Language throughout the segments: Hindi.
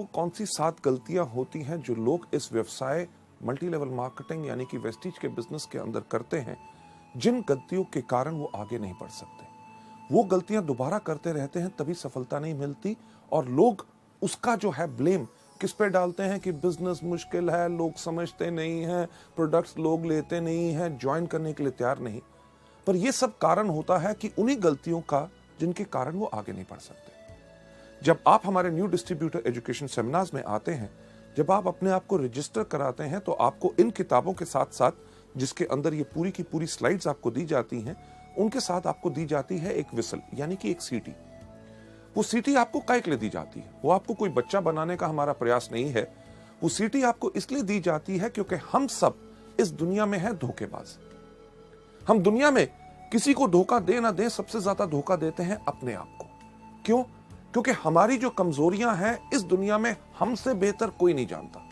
वो कौन सी 7 गलतियां होती हैं जो लोग इस व्यवसाय मल्टी लेवल मार्केटिंग यानी कि वेस्टीज के बिजनेस के अंदर करते हैं, जिन गलतियों के कारण वो आगे नहीं बढ़ सकते। वो गलतियां दोबारा करते रहते हैं, तभी सफलता नहीं मिलती। और लोग उसका जो है ब्लेम किस पे डालते हैं कि बिजनेस मुश्किल है, लोग समझते नहीं हैं, प्रोडक्ट्स लोग लेते नहीं हैं, ज्वाइन करने के लिए तैयार नहीं। पर यह सब कारण होता है कि उन्हीं गलतियों का जिनके कारण वो आगे नहीं बढ़ सकते। जब आप हमारे न्यू डिस्ट्रीब्यूटर एजुकेशन सेमिनार्स में आते हैं, जब आप अपने आप को रजिस्टर कराते हैं, तो आपको इन किताबों के साथ साथ, जिसके अंदर ये पूरी की पूरी स्लाइड्स आपको दी जाती हैं, उनके साथ आपको दी जाती है एक विसल यानी कि एक सीटी। वो सीटी आपको काहे के लिए दी जाती है? वो आपको कोई बच्चा बनाने का हमारा प्रयास नहीं है। वो सीटी आपको इसलिए दी जाती है क्योंकि हम सब इस दुनिया में हैं धोखेबाज। हम दुनिया में किसी को धोखा दे ना दे, सबसे ज्यादा धोखा देते हैं अपने आप को। क्यों? क्योंकि हमारी जो कमजोरियां हैं इस दुनिया में हमसे बेहतर कोई नहीं जानता।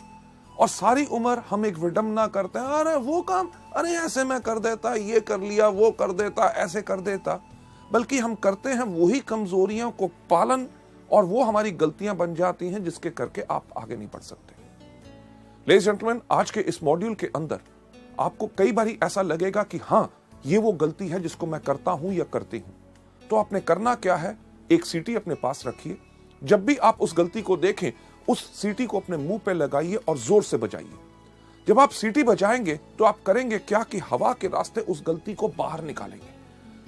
और सारी उम्र हम एक विडंबना करते हैं, अरे वो काम, अरे ऐसे मैं कर देता, ये कर लिया, वो कर देता, ऐसे कर देता। बल्कि हम करते हैं वही कमजोरियों को पालन, और वो हमारी गलतियां बन जाती हैं जिसके करके आप आगे नहीं बढ़ सकते। लेडीज जेंटलमैन, आज के इस मॉड्यूल के अंदर आपको कई बार ऐसा लगेगा कि हां, ये वो गलती है जिसको मैं करता हूं या करती हूं। तो आपने करना क्या है? एक सीटी अपने पास रखिए। जब भी आप उस गलती को देखें, उस सीटी को अपने मुंह पे लगाइए और जोर से बजाइए। जब आप सीटी बजाएंगे तो आप करेंगे क्या कि हवा के रास्ते उस गलती को बाहर निकालेंगे।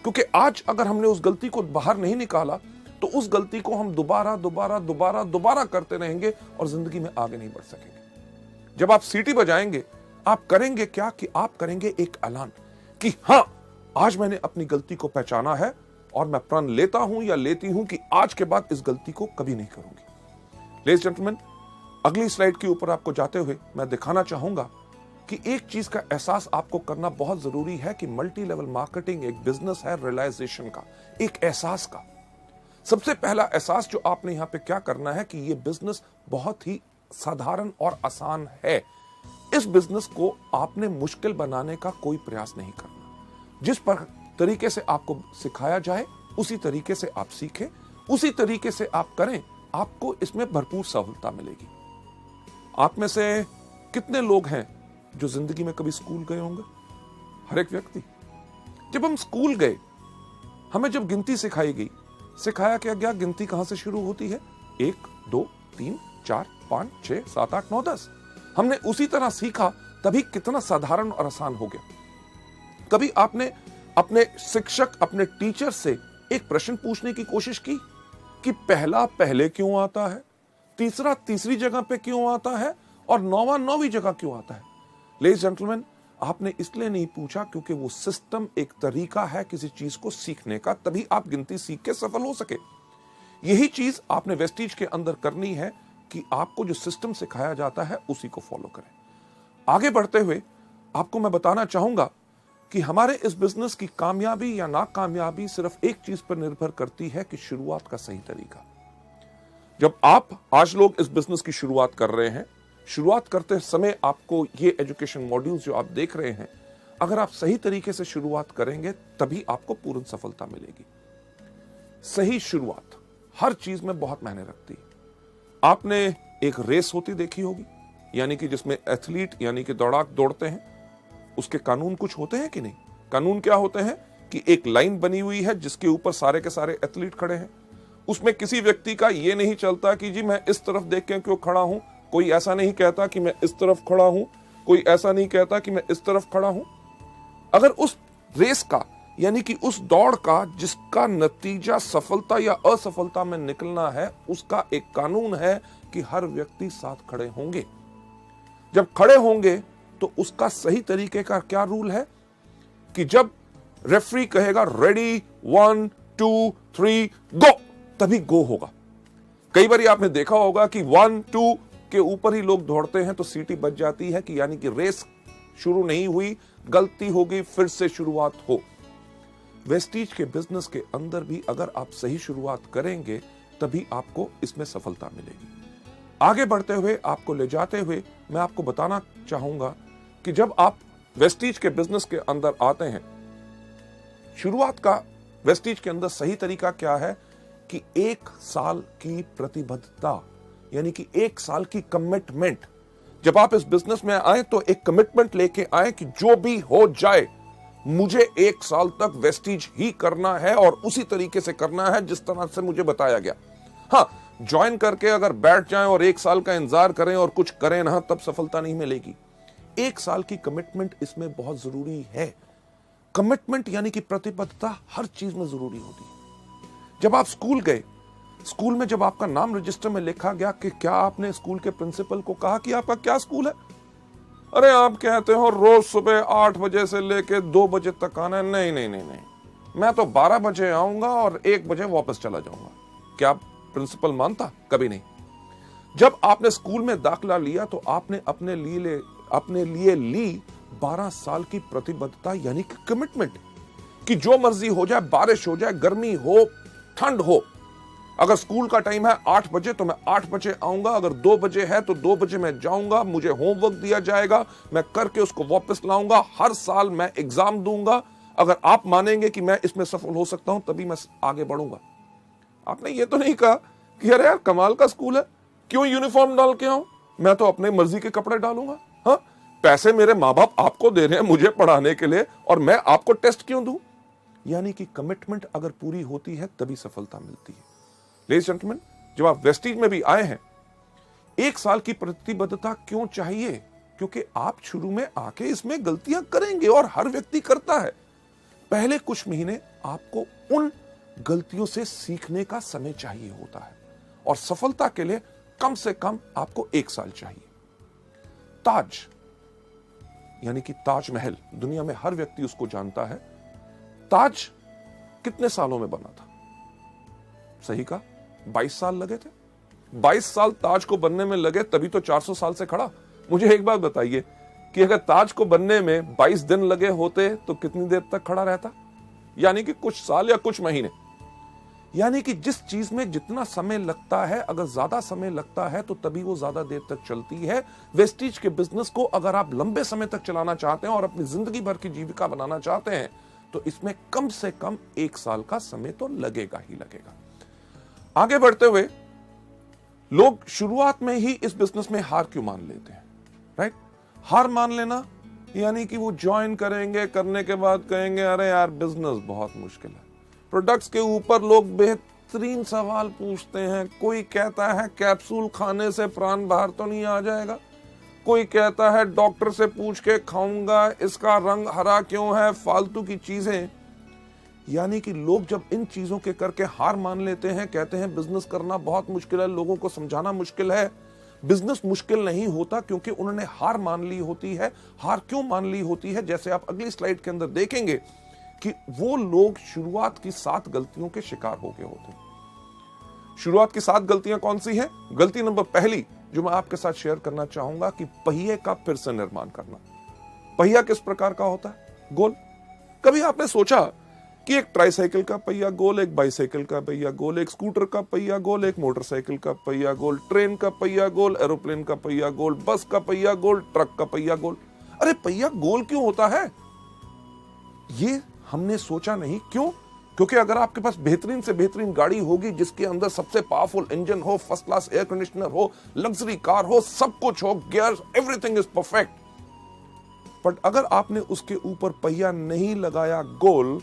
क्योंकि आज अगर हमने उस गलती को बाहर नहीं निकाला तो उस गलती को हम दोबारा दोबारा दोबारा दोबारा करते रहेंगे और जिंदगी में आगे नहीं बढ़ सकेंगे। जब आप सीटी बजाएंगे, आप करेंगे क्या कि आप करेंगे एक ऐलान कि हां, आज मैंने अपनी गलती को पहचाना है और मैं प्रण लेता हूं या लेती हूं कि आज के बाद इस गलती को कभी नहीं करूंगी। लेडीज जेंटलमैन, अगली स्लाइड के ऊपर आपको जाते हुए मैं दिखाना चाहूंगा कि एक चीज का एहसास आपको करना बहुत जरूरी है कि मल्टी लेवल मार्केटिंग एक बिजनेस है रियलाइजेशन का, एक एहसास का। सबसे पहला एहसास जो आपने यहां पे क्या करना है कि ये बिजनेस बहुत ही साधारण और आसान है। इस बिजनेस को आपने मुश्किल बनाने का कोई प्रयास नहीं करना। जिस पर तरीके से आपको सिखाया जाए उसी तरीके से आप सीखें, उसी तरीके से आप करें, आपको इसमें भरपूर सफलता मिलेगी। आप में से कितने लोग हैं जो जिंदगी में कभी स्कूल गए होंगे? हर एक व्यक्ति। जब हम स्कूल गए, हमें जब गिनती सिखाई गई, सिखाया क्या गया गिनती कहां से शुरू होती है? 1 2 3 4 5 6 7 8 9 10। हमने उसी तरह सीखा, तभी कितना साधारण और आसान हो गया। कभी आपने अपने शिक्षक, अपने टीचर से एक प्रश्न पूछने की कोशिश की कि पहला पहले क्यों आता है, तीसरा तीसरी जगह पे क्यों आता है और नौवां नौवीं जगह क्यों आता है? लेडीज जेंटलमैन, आपने इसलिए नहीं पूछा क्योंकि वो सिस्टम एक तरीका है किसी चीज को सीखने का, तभी आप गिनती सीख के सफल हो सके। यही चीज आपने वेस्टीज के अंदर करनी है कि आपको जो सिस्टम सिखाया जाता है उसी को फॉलो करें। आगे बढ़ते हुए आपको मैं बताना चाहूंगा कि हमारे इस बिजनेस की कामयाबी या नाकामयाबी सिर्फ एक चीज पर निर्भर करती है कि शुरुआत का सही तरीका। जब आप आज लोग इस बिजनेस की शुरुआत कर रहे हैं, शुरुआत करते समय आपको ये एजुकेशन मॉड्यूल्स जो आप देख रहे हैं, अगर आप सही तरीके से शुरुआत करेंगे तभी आपको पूर्ण सफलता मिलेगी। सही शुरुआत हर चीज में बहुत मायने रखती है। आपने एक रेस होती देखी होगी, यानी कि जिसमें एथलीट यानी कि दौड़ाक दौड़ते हैं, उसके कानून कुछ होते हैं कि नहीं? कानून क्या होते हैं कि एक लाइन बनी हुई है जिसके ऊपर सारे के सारे एथलीट खड़े हैं। उसमें किसी व्यक्ति का ये नहीं चलता कि जी मैं इस तरफ देख के क्यों खड़ा हूं, कोई ऐसा नहीं कहता कि मैं इस तरफ खड़ा हूं, कोई ऐसा नहीं कहता कि मैं इस तरफ खड़ा हूं। अगर उस रेस का यानी कि उस दौड़ का जिसका नतीजा सफलता या असफलता में निकलना है, उसका एक कानून है कि हर व्यक्ति साथ खड़े होंगे। जब खड़े होंगे तो उसका सही तरीके का क्या रूल है कि जब रेफरी कहेगा रेडी 1 2 3 गो, तभी गो होगा। कई बार आपने देखा होगा कि 1 2 के ऊपर ही लोग दौड़ते हैं तो सीटी बज जाती है कि यानी कि रेस शुरू नहीं हुई, गलती होगी, फिर से शुरुआत हो। वेस्टीज के बिजनेस के अंदर भी अगर आप सही शुरुआत करेंगे तभी आपको इसमें सफलता मिलेगी। आगे बढ़ते हुए आपको ले जाते हुए मैं आपको बताना चाहूंगा कि जब आप वेस्टीज के बिजनेस के अंदर आते हैं, शुरुआत का वेस्टीज के अंदर सही तरीका क्या है कि 1 साल की प्रतिबद्धता, यानी कि 1 साल की कमिटमेंट। जब आप इस बिजनेस में आए तो एक कमिटमेंट लेके आए कि जो भी हो जाए मुझे 1 साल तक वेस्टीज ही करना है और उसी तरीके से करना है जिस तरह से मुझे बताया गया। हाँ, ज्वाइन करके अगर बैठ जाएं और 1 साल का इंतजार करें और कुछ करें ना, तब सफलता नहीं मिलेगी। 1 साल की कमिटमेंट इसमें बहुत जरूरी है। कमिटमेंट यानी कि प्रतिबद्धता हर चीज में जरूरी होती है। जब आप स्कूल गए, स्कूल में जब आपका नाम रजिस्टर में लिखा गया कि क्या आपने स्कूल के प्रिंसिपल को कहा कि आपका क्या स्कूल है? अरे आप कहते हो रोज सुबह 8 बजे से लेके 2 बजे तक आना है। नहीं नहीं नहीं नहीं, मैं तो 12 बजे आऊंगा और 1 बजे वापस चला जाऊंगा। क्या प्रिंसिपल मानता? कभी नहीं। जब आपने स्कूल में दाखिला लिया तो आपने अपने लिए ली 12 साल की प्रतिबद्धता यानी कि कमिटमेंट कि जो मर्जी हो जाए, बारिश हो जाए, गर्मी हो, ठंड हो, अगर स्कूल का टाइम है 8 बजे तो मैं 8 बजे आऊंगा, अगर 2 बजे है तो 2 बजे मैं जाऊंगा, मुझे होमवर्क दिया जाएगा, मैं करके उसको वापस लाऊंगा, हर साल मैं एग्जाम दूंगा। अगर आप मानेंगे कि मैं इसमें सफल हो सकता हूं तभी मैं आगे बढ़ूंगा। आपने ये तो नहीं कहा कि अरे यार कमाल का स्कूल है, क्यों यूनिफॉर्म डाल के आऊं, मैं तो अपने मर्जी के कपड़े डालूंगा। हाँ, पैसे मेरे माँ बाप आपको दे रहे हैं मुझे पढ़ाने के लिए और मैं आपको टेस्ट क्यों दूं? यानी कि कमिटमेंट अगर पूरी होती है तभी सफलता मिलती है। लेडीज एंड जेंटलमैन, जब आप वेस्टीज में भी आए हैं, 1 साल की प्रतिबद्धता क्यों चाहिए? क्योंकि आप शुरू में आके इसमें गलतियां करेंगे और हर व्यक्ति करता है। पहले कुछ महीने आपको उन गलतियों से सीखने का समय चाहिए होता है और सफलता के लिए कम से कम आपको 1 साल चाहिए। ताज यानी कि ताजमहल, दुनिया में हर व्यक्ति उसको जानता है। ताज कितने सालों में बना था? सही कहा, 22 साल लगे थे। 22 साल ताज को बनने में लगे, तभी तो 400 साल से खड़ा। मुझे एक बात बताइए कि अगर ताज को बनने में 22 दिन लगे होते तो कितनी देर तक खड़ा रहता? यानी कि कुछ साल या कुछ महीने। यानी कि जिस चीज में जितना समय लगता है, अगर ज्यादा समय लगता है तो तभी वो ज्यादा देर तक चलती है। वेस्टीज के बिजनेस को अगर आप लंबे समय तक चलाना चाहते हैं और अपनी जिंदगी भर की जीविका बनाना चाहते हैं तो इसमें कम से कम 1 साल का समय तो लगेगा ही लगेगा। आगे बढ़ते हुए लोग शुरुआत में ही इस बिजनेस में हार क्यों मान लेते हैं? राइट, हार मान लेना यानी कि वो ज्वाइन करेंगे, करने के बाद कहेंगे अरे यार बिजनेस बहुत मुश्किल है। प्रोडक्ट्स के ऊपर लोग बेहतरीन सवाल पूछते हैं। कोई कहता है कैप्सूल खाने से प्राण बाहर तो नहीं आ जाएगा, कोई कहता है डॉक्टर से पूछ के खाऊंगा, इसका रंग हरा क्यों है, फालतू की चीजें। यानी कि लोग जब इन चीजों के करके हार मान लेते हैं, कहते हैं बिजनेस करना बहुत मुश्किल है, लोगों को समझाना मुश्किल है। बिजनेस मुश्किल नहीं होता क्योंकि उन्होंने हार मान ली होती है। हार क्यों मान ली होती है? जैसे आप अगली स्लाइड के अंदर देखेंगे कि वो लोग शुरुआत की 7 गलतियों के शिकार हो गए होते हैं। शुरुआत की 7 गलतियां कौन सी हैं? गलती नंबर पहली जो मैं आपके साथ शेयर करना चाहूंगा कि पहिए का फिर से निर्माण करना। पहिया किस प्रकार का होता है? गोल। कभी आपने सोचा कि एक ट्राईसाइकिल का पहिया गोल, एक बाईसाइकिल का पहिया गोल, एक स्कूटर का पहिया गोल, एक मोटरसाइकिल का पहिया गोल, ट्रेन का पहिया गोल, एरोप्लेन का पहिया गोल, बस का पहिया गोल, ट्रक का पहिया गोल। अरे पहिया गोल क्यों होता है? ये हमने सोचा नहीं। क्यों? क्योंकि अगर आपके पास बेहतरीन से बेहतरीन गाड़ी होगी जिसके अंदर सबसे पावरफुल इंजन हो, फर्स्ट क्लास एयर कंडीशनर हो, लग्जरी कार हो, सब कुछ हो, gear, everything is perfect, but अगर आपने उसके ऊपर पहिया नहीं लगाया गोल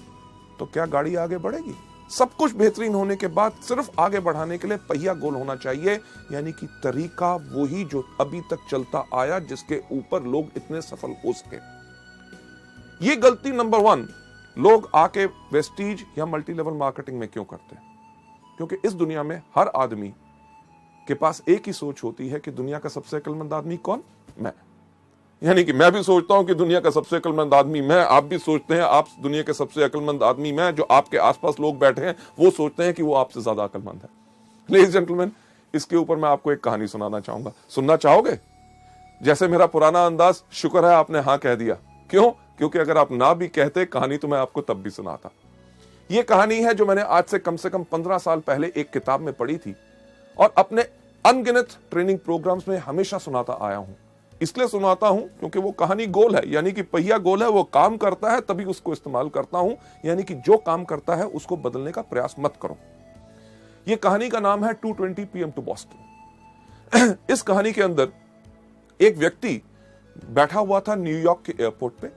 तो क्या गाड़ी आगे बढ़ेगी? सब कुछ बेहतरीन होने के बाद सिर्फ आगे बढ़ाने के लिए पहिया गोल होना चाहिए। यानी कि तरीका वही जो अभी तक चलता आया, जिसके ऊपर लोग इतने सफल हो सके। ये गलती नंबर 1 लोग आके वेस्टीज या मल्टी लेवल मार्केटिंग में क्यों करते हैं? क्योंकि इस दुनिया में हर आदमी के पास एक ही सोच होती है कि दुनिया का सबसे अक्लमंद आदमी कौन? मैं। यानी कि मैं भी सोचता हूं कि दुनिया का सबसे अक्लमंद आदमी मैं, आप भी सोचते हैं आप दुनिया के सबसे अक्लमंद आदमी मैं। जो आपके आसपास लोग बैठे हैं वो सोचते हैं कि वो आपसे ज्यादा अक्लमंद है। लेडीज जेंटलमैन, इसके ऊपर मैं आपको एक कहानी सुनाना चाहूंगा। सुनना चाहोगे? जैसे मेरा पुराना अंदाज, शुक्र है आपने हाँ कह दिया। क्यों? क्योंकि अगर आप ना भी कहते कहानी तो मैं आपको तब भी सुनाता। यह कहानी है जो मैंने आज से कम 15 साल पहले एक किताब में पढ़ी थी और अपने अनगिनत ट्रेनिंग प्रोग्राम्स में हमेशा सुनाता आया हूं। इसलिए सुनाता हूं क्योंकि वो कहानी गोल है, यानी कि पहिया गोल है, वो काम करता है तभी उसको इस्तेमाल करता हूं। यानी कि जो काम करता है उसको बदलने का प्रयास मत करो। यह कहानी का नाम है 2:20 PM टू बॉस्टन। इस कहानी के अंदर एक व्यक्ति बैठा हुआ था न्यूयॉर्क के एयरपोर्ट पे।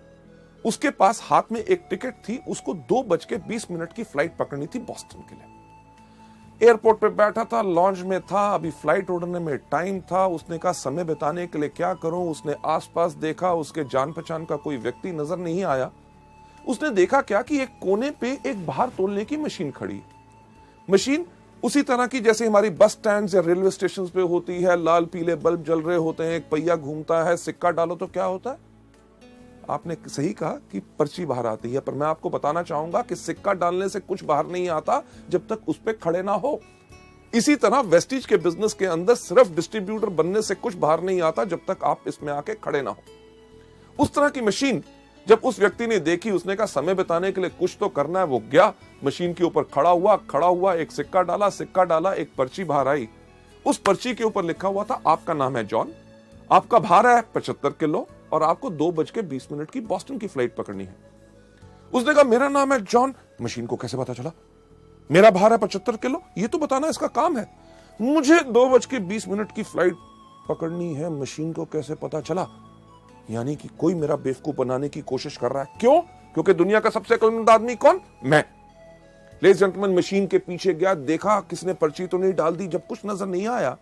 उसके पास हाथ में एक टिकट थी, उसको 2:20 की फ्लाइट पकड़नी थी बॉस्टन के लिए। एयरपोर्ट पे बैठा था, लॉन्च में था, अभी फ्लाइट उड़ने में टाइम था। उसने कहा समय बिताने के लिए क्या करूं। उसने आसपास देखा, उसके जान पहचान का कोई व्यक्ति नजर नहीं आया। उसने देखा क्या कि एक कोने पे एक बाहर तोलने की मशीन खड़ी है। मशीन उसी तरह की जैसे हमारी बस स्टैंड या रेलवे स्टेशन पे होती है, लाल पीले बल्ब जल रहे होते हैं, एक पहिया घूमता है, सिक्का डालो तो क्या होता है। आपने सही कहा कि पर्ची बाहर आती है, पर मैं आपको बताना चाहूंगा कि सिक्का डालने से कुछ बाहर नहीं आता जब तक उस पे खड़े ना हो। इसी तरह वेस्टीज के बिजनेस के अंदर सिर्फ डिस्ट्रीब्यूटर बनने से कुछ बाहर नहीं आता जब तक आप इसमें आके खड़े ना हो। उस तरह की मशीन जब उस व्यक्ति ने देखी, उसने कहा समय बिताने के लिए कुछ तो करना है। वो गया मशीन के ऊपर खड़ा हुआ एक सिक्का डाला, एक पर्ची बाहर आई। उस पर्ची के ऊपर लिखा हुआ था आपका नाम है जॉन, आपका भार है 75 किलो और आपको 2:20 की बॉस्टन की फ्लाइट पकड़नी है। उसने कहा मेरा नाम है जॉन। मशीन को कैसे पता चला मेरा भार है 75 किलो? ये तो बताना इसका काम है। मुझे 2:20 की फ्लाइट पकड़नी है, मशीन को कैसे पता चला? यानी कि कोई मेरा बेवकूफ बनाने की कोशिश कर रहा है। क्यों? क्योंकि दुनिया का सबसे अक्लमंद आदमी कौन? मैं। लेडीज जेंटलमैन, मशीन के पीछे गया, देखा किसने पर्ची तो नहीं डाल दी। जब कुछ नजर नहीं आया,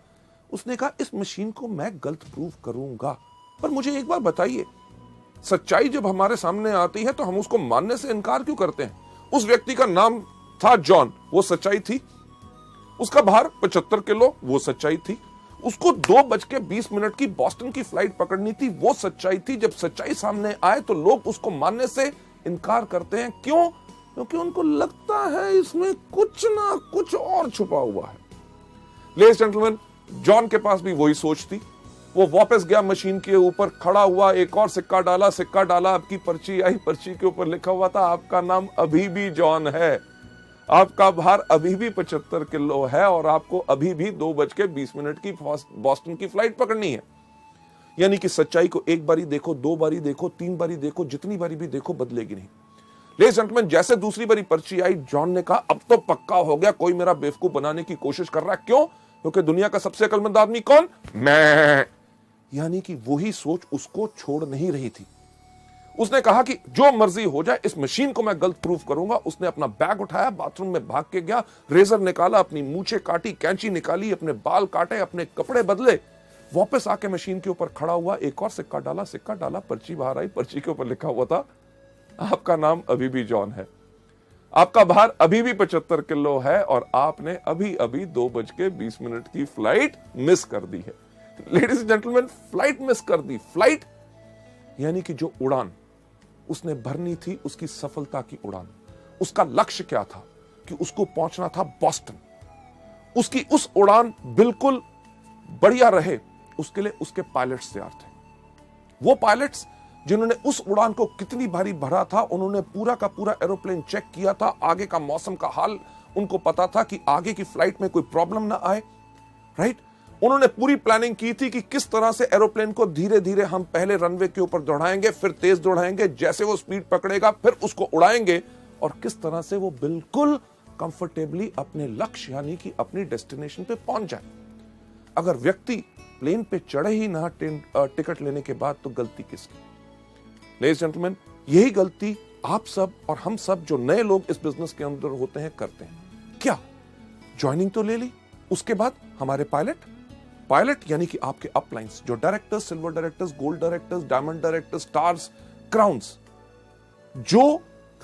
उसने कहा इस मशीन को मैं गलत प्रूव करूंगा। पर मुझे एक बार बताइए, सच्चाई जब हमारे सामने आती है तो हम उसको मानने से इनकार क्यों करते हैं? उस व्यक्ति का नाम था जॉन, वो सच्चाई थी। उसका भार 75 किलो, वो सच्चाई थी। उसको 2:20 की बॉस्टन की फ्लाइट पकड़नी थी, वो सच्चाई थी। जब सच्चाई सामने आए तो लोग उसको मानने से इनकार करते हैं। क्यों? क्योंकि उनको लगता है इसमें कुछ ना कुछ और छुपा हुआ है। लेडीज जेंटलमैन, जॉन के पास भी वही सोच थी। वो वापस गया मशीन के ऊपर, खड़ा हुआ, एक और सिक्का डाला, आपकी पर्ची आई। पर्ची के ऊपर लिखा हुआ था आपका नाम अभी भी जॉन है, आपका भार अभी भी 75 किलो है और आपको अभी भी 2:20 की बॉस्टन की फ्लाइट पकड़नी है। यानी कि सच्चाई को एक बारी देखो, 2 बारी देखो, 3 बारी देखो, जितनी बारी भी देखो बदलेगी नहीं। लेडीज जेंटलमैन, जैसे दूसरी बारी पर्ची आई, जॉन ने कहा अब तो पक्का हो गया, कोई मेरा बेवकूफ बनाने की कोशिश कर रहा है। क्यों? क्योंकि दुनिया का सबसे अक्लमंद आदमी कौन? मैं। यानी कि वही सोच उसको छोड़ नहीं रही थी। उसने कहा कि जो मर्जी हो जाए, इस मशीन को मैं गलत प्रूफ करूंगा। उसने अपना बैग उठाया, बाथरूम में भाग के गया, रेजर निकाला, अपनी मूछें काटी, कैंची निकाली, अपने बाल काटे, अपने कपड़े बदले, वापस आके मशीन के ऊपर खड़ा हुआ, एक और सिक्का डाला, पर्ची बाहर आई। पर्ची के ऊपर लिखा हुआ था आपका नाम अभी भी जॉन है, आपका भार अभी भी 75 किलो है और आपने अभी अभी 2:20 की फ्लाइट मिस कर दी है। Ladies and gentleman, flight miss कर दी। फ्लाइट यानी कि जो उड़ान उसने भरनी थी, उसकी सफलता की उड़ान, उसका लक्ष्य क्या था कि उसको पहुंचना था बॉस्टन। उसकी उस उड़ान बिल्कुल बढ़िया रहे, उसके लिए उसके पायलट्स तैयार थे। वो पायलट्स जिन्होंने उस उड़ान को कितनी भारी भरा था, उन्होंने पूरा का पूरा एरोप्लेन चेक किया था, आगे का मौसम का हाल उनको पता था कि आगे की फ्लाइट में कोई प्रॉब्लम ना आए, राइट। उन्होंने पूरी प्लानिंग की थी कि किस तरह से एरोप्लेन को धीरे धीरे हम पहले रनवे के ऊपर दौड़ाएंगे, फिर तेज दौड़ाएंगे, जैसे वो स्पीड पकड़ेगा फिर उसको उड़ाएंगे और किस तरह से वो बिल्कुल कंफर्टेबली अपने लक्ष्य यानी कि अपनी डेस्टिनेशन पे पहुंच जाए। अगर व्यक्ति प्लेन पे चढ़े ही ना टिकट लेने के बाद, तो गलती किसकी? लेडीज जेंटलमैन, यही गलती आप सब और हम सब जो नए लोग इस बिजनेस के अंदर होते हैं करते हैं। क्या? ज्वाइनिंग तो ले ली, उसके बाद हमारे पायलट यानी कि आपके अपलाइंस, जो directors, silver directors, gold directors, diamond directors, stars, crowns, जो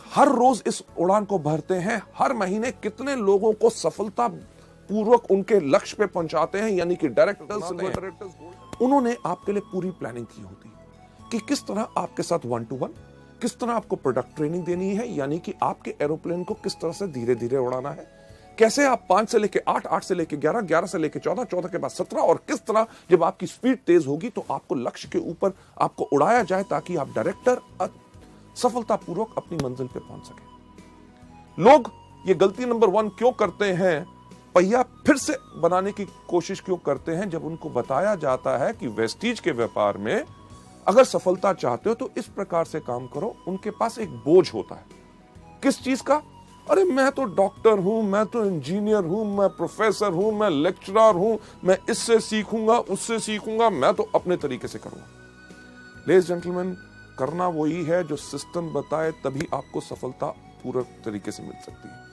हर रोज इस उड़ान को भरते हैं, हर महीने कितने लोगों को सफलता पूर्वक उनके लक्ष्य पे पहुंचाते हैं, यानी कि डायरेक्टर्स, सिल्वर डायरेक्टर्स, उन्होंने आपके लिए पूरी प्लानिंग की होती है कि किस तरह आपके साथ 1-to-1, किस तरह आपको प्रोडक्ट ट्रेनिंग देनी है, यानी कि आपके एरोप्लेन को किस तरह से धीरे धीरे उड़ाना है, कैसे आप 5 से लेके 8, 8 से लेके 11, 11 से लेके 14, 14 के बाद 17 और किस तरह जब आपकी स्पीड तेज होगी तो आपको लक्ष्य के ऊपर आपको उड़ाया जाए ताकि आप डायरेक्टर सफलतापूर्वक अपनी मंजिल पे पहुंच सके। लोग ये गलती नंबर 1 क्यों करते हैं? पहिया फिर से बनाने की कोशिश क्यों करते हैं? जब उनको बताया जाता है कि वेस्टीज के व्यापार में अगर सफलता चाहते हो तो इस प्रकार से काम करो, उनके पास एक बोझ होता है। किस चीज का? अरे मैं तो डॉक्टर हूं, मैं तो इंजीनियर हूं, मैं प्रोफेसर हूं, मैं लेक्चरर हूं, मैं इससे सीखूंगा, उससे सीखूंगा, मैं तो अपने तरीके से करूंगा। लेडीज जेंटलमैन, करना वही है जो सिस्टम बताए, तभी आपको सफलता पूरे तरीके से मिल सकती है।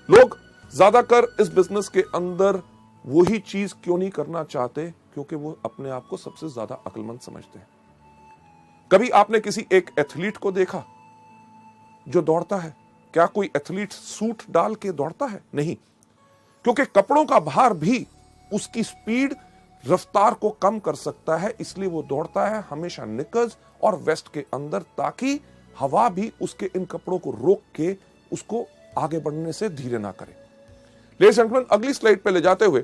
लोग ज्यादातर इस बिजनेस के अंदर वही चीज क्यों नहीं करना चाहते? क्योंकि वो अपने आप को सबसे ज्यादा अक्लमंद समझते हैं। कभी आपने किसी एक एथलीट को देखा जो दौड़ता है? क्या कोई एथलीट सूट डाल के दौड़ता है? नहीं, क्योंकि कपड़ों का भार भी उसकी स्पीड, रफ्तार को कम कर सकता है, इसलिए वो दौड़ता है हमेशा निकर्स और वेस्ट के अंदर, ताकि हवा भी उसके इन कपड़ों को रोक के उसको आगे बढ़ने से धीरे ना करे। लेडीज एंड जेंटलमैन, अगली स्लाइड पे ले जाते हुए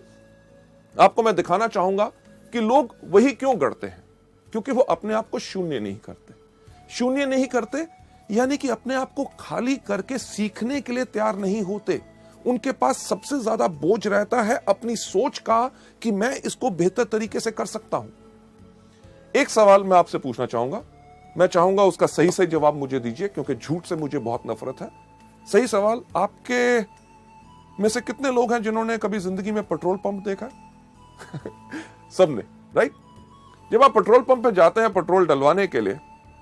आपको मैं दिखाना चाहूंगा कि लोग वही क्यों करते हैं। क्योंकि वो अपने आप को शून्य नहीं करते। शून्य नहीं करते यानी कि अपने आप को खाली करके सीखने के लिए तैयार नहीं होते। उनके पास सबसे ज्यादा बोझ रहता है अपनी सोच का कि मैं इसको बेहतर तरीके से कर सकता हूं। एक सवाल मैं आपसे पूछना चाहूंगा, मैं चाहूंगा उसका सही सही जवाब मुझे दीजिए, क्योंकि झूठ से मुझे बहुत नफरत है। सही सवाल, आपके में से कितने लोग हैं जिन्होंने कभी जिंदगी में पेट्रोल पंप देखा? सबने, राइट? जब आप पेट्रोल पंप पे जाते हैं पेट्रोल डलवाने के लिए,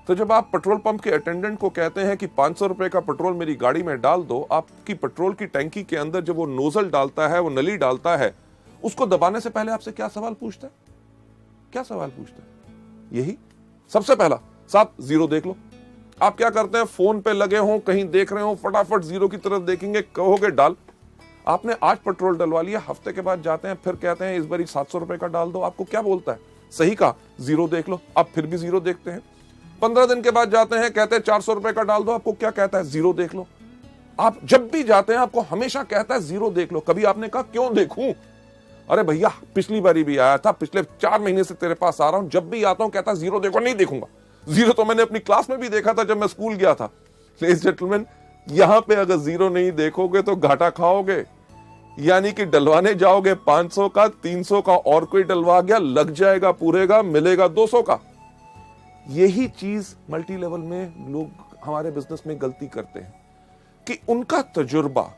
तो जब आप पेट्रोल पंप के अटेंडेंट को कहते हैं कि 500 रुपए का पेट्रोल मेरी गाड़ी में डाल दो, आपकी पेट्रोल की टैंकी के अंदर जब वो नोजल डालता है, वो नली डालता है, उसको दबाने से पहले आपसे क्या सवाल पूछता है? क्या सवाल पूछता है? यही सबसे पहला, साहब जीरो देख लो। आप क्या करते हैं? फोन पे लगे हो, कहीं देख रहे हो, फटाफट जीरो की तरफ देखेंगे, कहोगे डाल। आपने आज पेट्रोल डलवा लिया, हफ्ते के बाद जाते हैं, फिर कहते हैं इस बार 700 रुपए का डाल दो। आपको क्या बोलता है? सही कहा, जीरो देख लो। आप फिर भी जीरो देखते हैं। 15 दिन के बाद जाते हैं, कहते हैं 400 रुपए का डाल दो। आपको क्या कहता है? जीरो देख लो। आप जब भी जाते हैं आपको हमेशा कहता है जीरो देख लो। कभी आपने कहा क्यों देखूं? अरे भैया पिछली बारी भी आया था, पिछले 4 महीने से तेरे पास आ रहा हूं, जब भी आता हूं कहता है जीरो देखो। नहीं देखूंगा। जीरो तो मैंने अपनी क्लास में भी देखा था जब मैं स्कूल गया था। लेडीज जेंटलमैन, यहां पे अगर जीरो नहीं देखोगे तो घाटा खाओगे। यानी कि डलवाने जाओगे 500 का, 300 का, और कोई डलवा गया, लग जाएगा पूरेगा, मिलेगा 200 का। यही चीज मल्टी लेवल में लोग हमारे बिजनेस में गलती करते हैं कि उनका तजुर्बा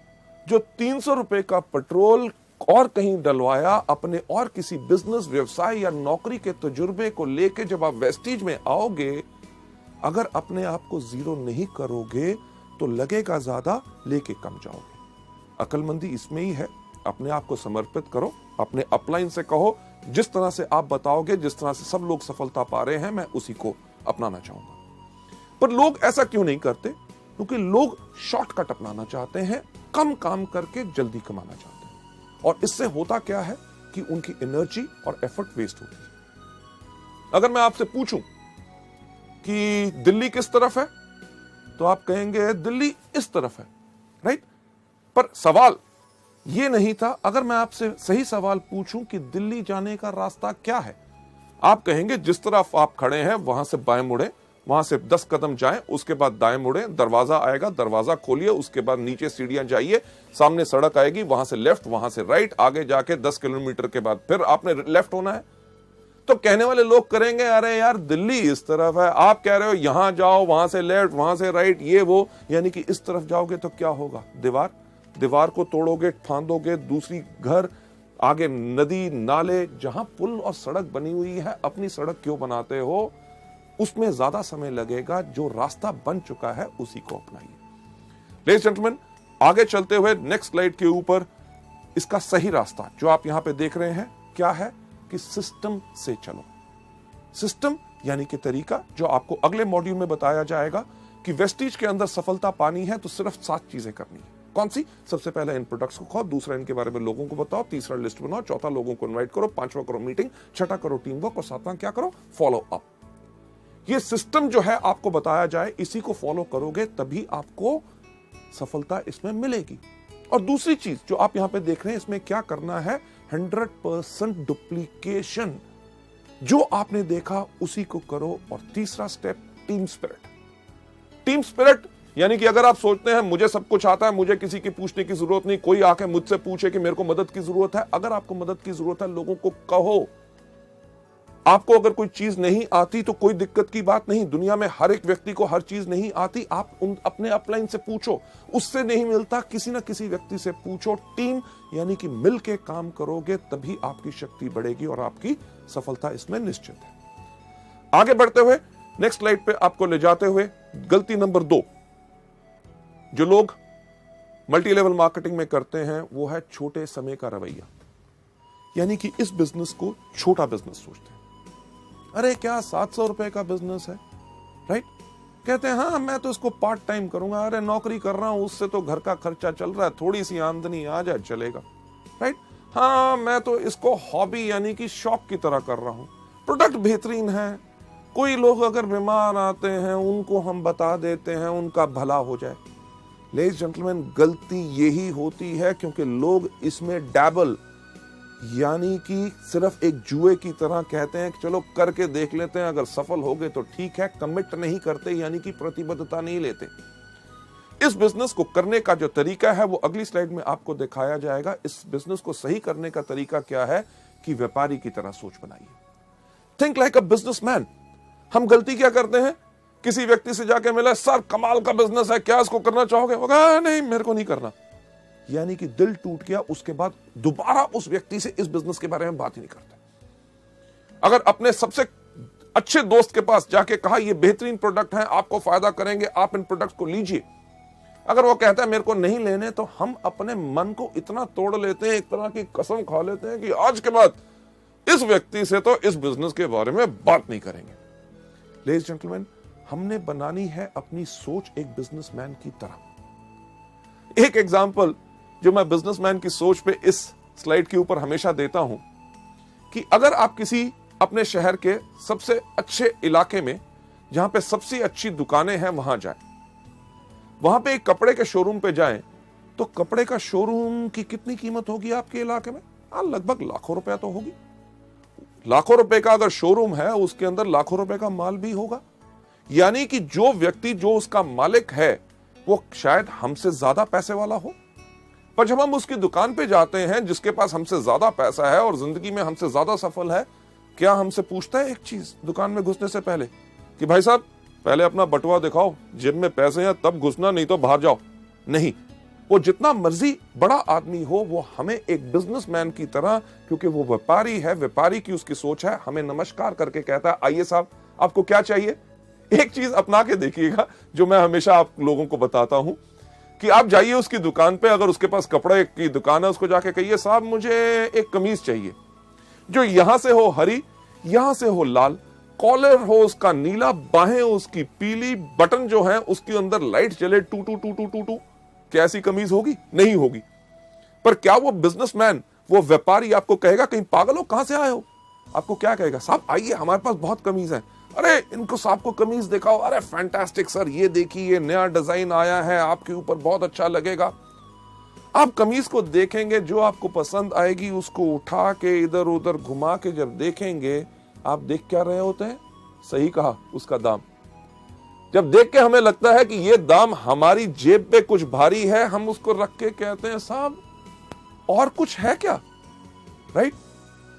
जो 300 रुपए का पेट्रोल और कहीं डलवाया, अपने और किसी बिजनेस, व्यवसाय या नौकरी के तजुर्बे को लेके जब आप वेस्टीज में आओगे, अगर अपने आप को जीरो नहीं करोगे तो लगेगा ज्यादा, लेके कम जाओगे। अकलमंदी इसमें ही है। अपने आप को समर्पित करो, अपने अपलाइन से कहो जिस तरह से आप बताओगे, जिस तरह से सब लोग सफलता पा रहे हैं, मैं उसी को अपनाना चाहूंगा। पर लोग ऐसा क्यों नहीं करते? क्योंकि लोग शॉर्टकट अपनाना चाहते हैं, कम काम करके जल्दी कमाना चाहते हैं। और इससे होता क्या है कि उनकी एनर्जी और एफर्ट वेस्ट होती है। अगर मैं आपसे पूछूं कि दिल्ली किस तरफ है, तो आप कहेंगे दिल्ली इस तरफ है, राइट? पर सवाल यह नहीं था। अगर मैं आपसे सही सवाल पूछूं कि दिल्ली जाने का रास्ता क्या है, आप कहेंगे जिस तरफ आप खड़े हैं वहां से बाएं मुड़े, वहां से 10 कदम जाएं, उसके बाद दाएं मुड़े, दरवाजा आएगा, दरवाजा खोलिए, उसके बाद नीचे सीढ़ियां जाइए, सामने सड़क आएगी, वहां से लेफ्ट, वहां से राइट, आगे जाके 10 किलोमीटर के बाद फिर आपने लेफ्ट होना है। तो कहने वाले लोग करेंगे अरे यार दिल्ली इस तरफ है, आप कह रहे हो यहां जाओ, वहां से लेफ्ट, वहां से राइट, ये वो, यानी कि इस तरफ जाओगे तो क्या होगा? दीवार को तोड़ोगे, फांदोगे, दूसरी घर, आगे नदी, नाले, जहां पुल और सड़क बनी हुई है, अपनी सड़क क्यों बनाते हो? उसमें ज्यादा समय लगेगा। जो रास्ता बन चुका है उसी को अपनाइए। लेडीज जेंटलमैन, आगे चलते हुए नेक्स्ट स्लाइड के ऊपर इसका सही रास्ता जो आप यहां पे देख रहे हैं क्या है कि सिस्टम से चलो। सिस्टम यानी कि तरीका, जो आपको अगले मॉड्यूल में बताया जाएगा कि वेस्टीज के अंदर सफलता पानी है तो सिर्फ 7 चीजें करनी है। कौन सी? सबसे पहले इन प्रोडक्ट्स को खाओ, दूसरा इनके बारे में लोगों को बताओ, तीसरा लिस्ट बनाओ, चौथा लोगों को इनवाइट करो, पांचवा करो मीटिंग, छठा करो टीम वर्क, और सातवां क्या करो? Follow up. ये सिस्टम जो है आपको बताया जाए, इसी को फॉलो करोगे तभी आपको सफलता इसमें मिलेगी। और दूसरी चीज जो आप यहां पे देख रहे हैं, इसमें क्या करना है? 100% डुप्लीकेशन। जो आपने देखा उसी को करो। और तीसरा step, team spirit. Team spirit यानी कि अगर आप सोचते हैं मुझे सब कुछ आता है, मुझे किसी की पूछने की जरूरत नहीं, कोई आके मुझसे पूछे कि मेरे को मदद की जरूरत है, अगर आपको मदद की जरूरत है, लोगों को कहो। आपको अगर कोई चीज नहीं आती तो कोई दिक्कत की बात नहीं, दुनिया में हर एक व्यक्ति को हर चीज नहीं आती। आप अपने अपलाइन से पूछो, उससे नहीं मिलता किसी ना किसी व्यक्ति से पूछो। टीम यानी कि मिलके काम करोगे तभी आपकी शक्ति बढ़ेगी और आपकी सफलता इसमें निश्चित है। आगे बढ़ते हुए नेक्स्ट स्लाइड पे आपको ले जाते हुए गलती नंबर 2 जो लोग मल्टी लेवल मार्केटिंग में करते हैं वो है छोटे समय का रवैया, यानी कि इस बिजनेस को छोटा बिजनेस सोचते हैं। अरे क्या 700 रुपए का बिजनेस है, राइट? कहते हैं हाँ मैं तो इसको पार्ट टाइम करूंगा, अरे नौकरी कर रहा हूं उससे तो घर का खर्चा चल रहा है, थोड़ी सी आमदनी आ जाए चलेगा, राइट? हाँ मैं तो इसको हॉबी यानी कि शौक की तरह कर रहा हूं, प्रोडक्ट बेहतरीन है, कोई लोग अगर बीमार आते हैं उनको हम बता देते हैं उनका भला हो जाए। लेडीज जेंटलमैन, गलती यही होती है क्योंकि लोग इसमें डैबल यानी कि सिर्फ एक जुए की तरह कहते हैं कि चलो करके देख लेते हैं, अगर सफल हो गए तो ठीक है, कमिट नहीं करते यानी कि प्रतिबद्धता नहीं लेते। इस बिजनेस को करने का जो तरीका है वो अगली स्लाइड में आपको दिखाया जाएगा। इस बिजनेस को सही करने का तरीका क्या है कि व्यापारी की तरह सोच बनाइए। Think like a businessman. हम गलती क्या करते हैं, किसी व्यक्ति से जाके मिला, सर कमाल का बिजनेस है, क्या इसको करना चाहोगे? वो कहा नहीं मेरे को नहीं करना, यानी कि दिल टूट गया। उसके बाद दोबारा उस व्यक्ति से इस बिजनेस के बारे में बात ही नहीं करते। अगर अपने सबसे अच्छे दोस्त के पास जाके कहा ये बेहतरीन प्रोडक्ट है, आपको फायदा करेंगे, आप इन प्रोडक्ट को लीजिए, अगर वो कहता है मेरे को नहीं लेने, तो हम अपने मन को इतना तोड़ लेते हैं, एक तरह की कसम खा लेते हैं कि आज के बाद इस व्यक्ति से तो इस बिजनेस के बारे में बात नहीं करेंगे। लेडीज जेंटलमैन, हमने बनानी है अपनी सोच एक बिजनेसमैन की तरह। एक एग्जांपल जो मैं बिजनेसमैन की सोच पे इस स्लाइड के ऊपर हमेशा देता हूं कि अगर आप किसी अपने शहर के सबसे अच्छे इलाके में जहां पे सबसे अच्छी दुकानें हैं वहां जाएं, वहां पे एक कपड़े के शोरूम पे जाएं, तो कपड़े का शोरूम की कितनी कीमत होगी आपके इलाके में? लगभग लाखों रुपया तो होगी। लाखों रुपए का अगर शोरूम है उसके अंदर लाखों रुपए का माल भी होगा, यानी कि जो व्यक्ति जो उसका मालिक है वो शायद हमसे ज्यादा पैसे वाला हो। पर जब हम उसकी दुकान पे जाते हैं जिसके पास हमसे ज्यादा पैसा है और जिंदगी में हमसे ज्यादा सफल है, क्या हमसे पूछता है एक चीज दुकान में घुसने से पहले कि भाई साहब पहले अपना बटुआ दिखाओ, जेब में पैसे हैं तब घुसना, नहीं तो बाहर जाओ? नहीं, वो जितना मर्जी बड़ा आदमी हो वो हमें एक बिजनेसमैन की तरह, क्योंकि वो व्यापारी है, व्यापारी की उसकी सोच है, हमें नमस्कार करके कहता है आइए साहब आपको क्या चाहिए। एक चीज अपना के देखिएगा जो मैं हमेशा आप लोगों को बताता हूं कि आप जाइए उसकी दुकान पे, अगर उसके पास कपड़े की दुकान है उसको जाके कहिए साहब मुझे एक कमीज चाहिए जो यहां से हो हरी, यहां से हो लाल, कॉलर हो उसका नीला, बाहें उसकी पीली, बटन जो है उसके अंदर लाइट जले टू टू टू टू टू टू। क्या ऐसी कमीज होगी? नहीं होगी। पर क्या वो बिजनेसमैन, वो व्यापारी आपको कहेगा कहीं पागल हो कहां से आए हो? आपको क्या कहेगा? साहब आइए हमारे पास बहुत कमीज है, अरे इनको साहब को कमीज दिखाओ, अरे फैंटास्टिक सर ये देखिए ये नया डिजाइन आया है आपके ऊपर बहुत अच्छा लगेगा। आप कमीज को देखेंगे, जो आपको पसंद आएगी उसको उठा के इधर उधर घुमा के जब देखेंगे, आप देख क्या रहे होते हैं? सही कहा, उसका दाम। जब देख के हमें लगता है कि ये दाम हमारी जेब पे कुछ भारी है, हम उसको रख के कहते हैं साहब और कुछ है क्या, राइट?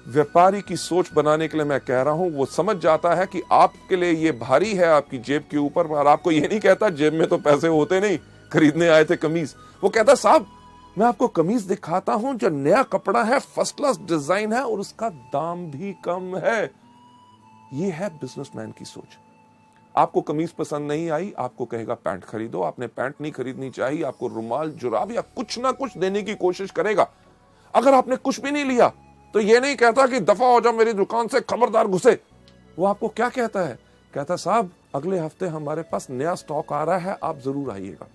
व्यापारी की सोच बनाने के लिए मैं कह रहा हूं, वो समझ जाता है कि आपके लिए ये भारी है आपकी जेब के ऊपर, और आपको ये नहीं कहता जेब में तो पैसे होते नहीं, खरीदने आए थे कमीज। वो कहता साहब मैं आपको कमीज दिखाता हूं जो नया कपड़ा है, फर्स्ट क्लास डिजाइन है और उसका दाम भी कम है। ये है बिजनेसमैन की सोच। आपको कमीज पसंद नहीं आई, आपको कहेगा पैंट खरीदो। आपने पैंट नहीं खरीदनी चाहिए, आपको रुमाल, जुराब या कुछ ना कुछ देने की कोशिश करेगा। अगर आपने कुछ भी नहीं लिया तो ये नहीं कहता कि दफा हो जाओ मेरी दुकान से, खबरदार घुसे। वो आपको क्या कहता है? कहता साहब अगले हफ्ते हमारे पास नया स्टॉक आ रहा है, आप जरूर आइएगा।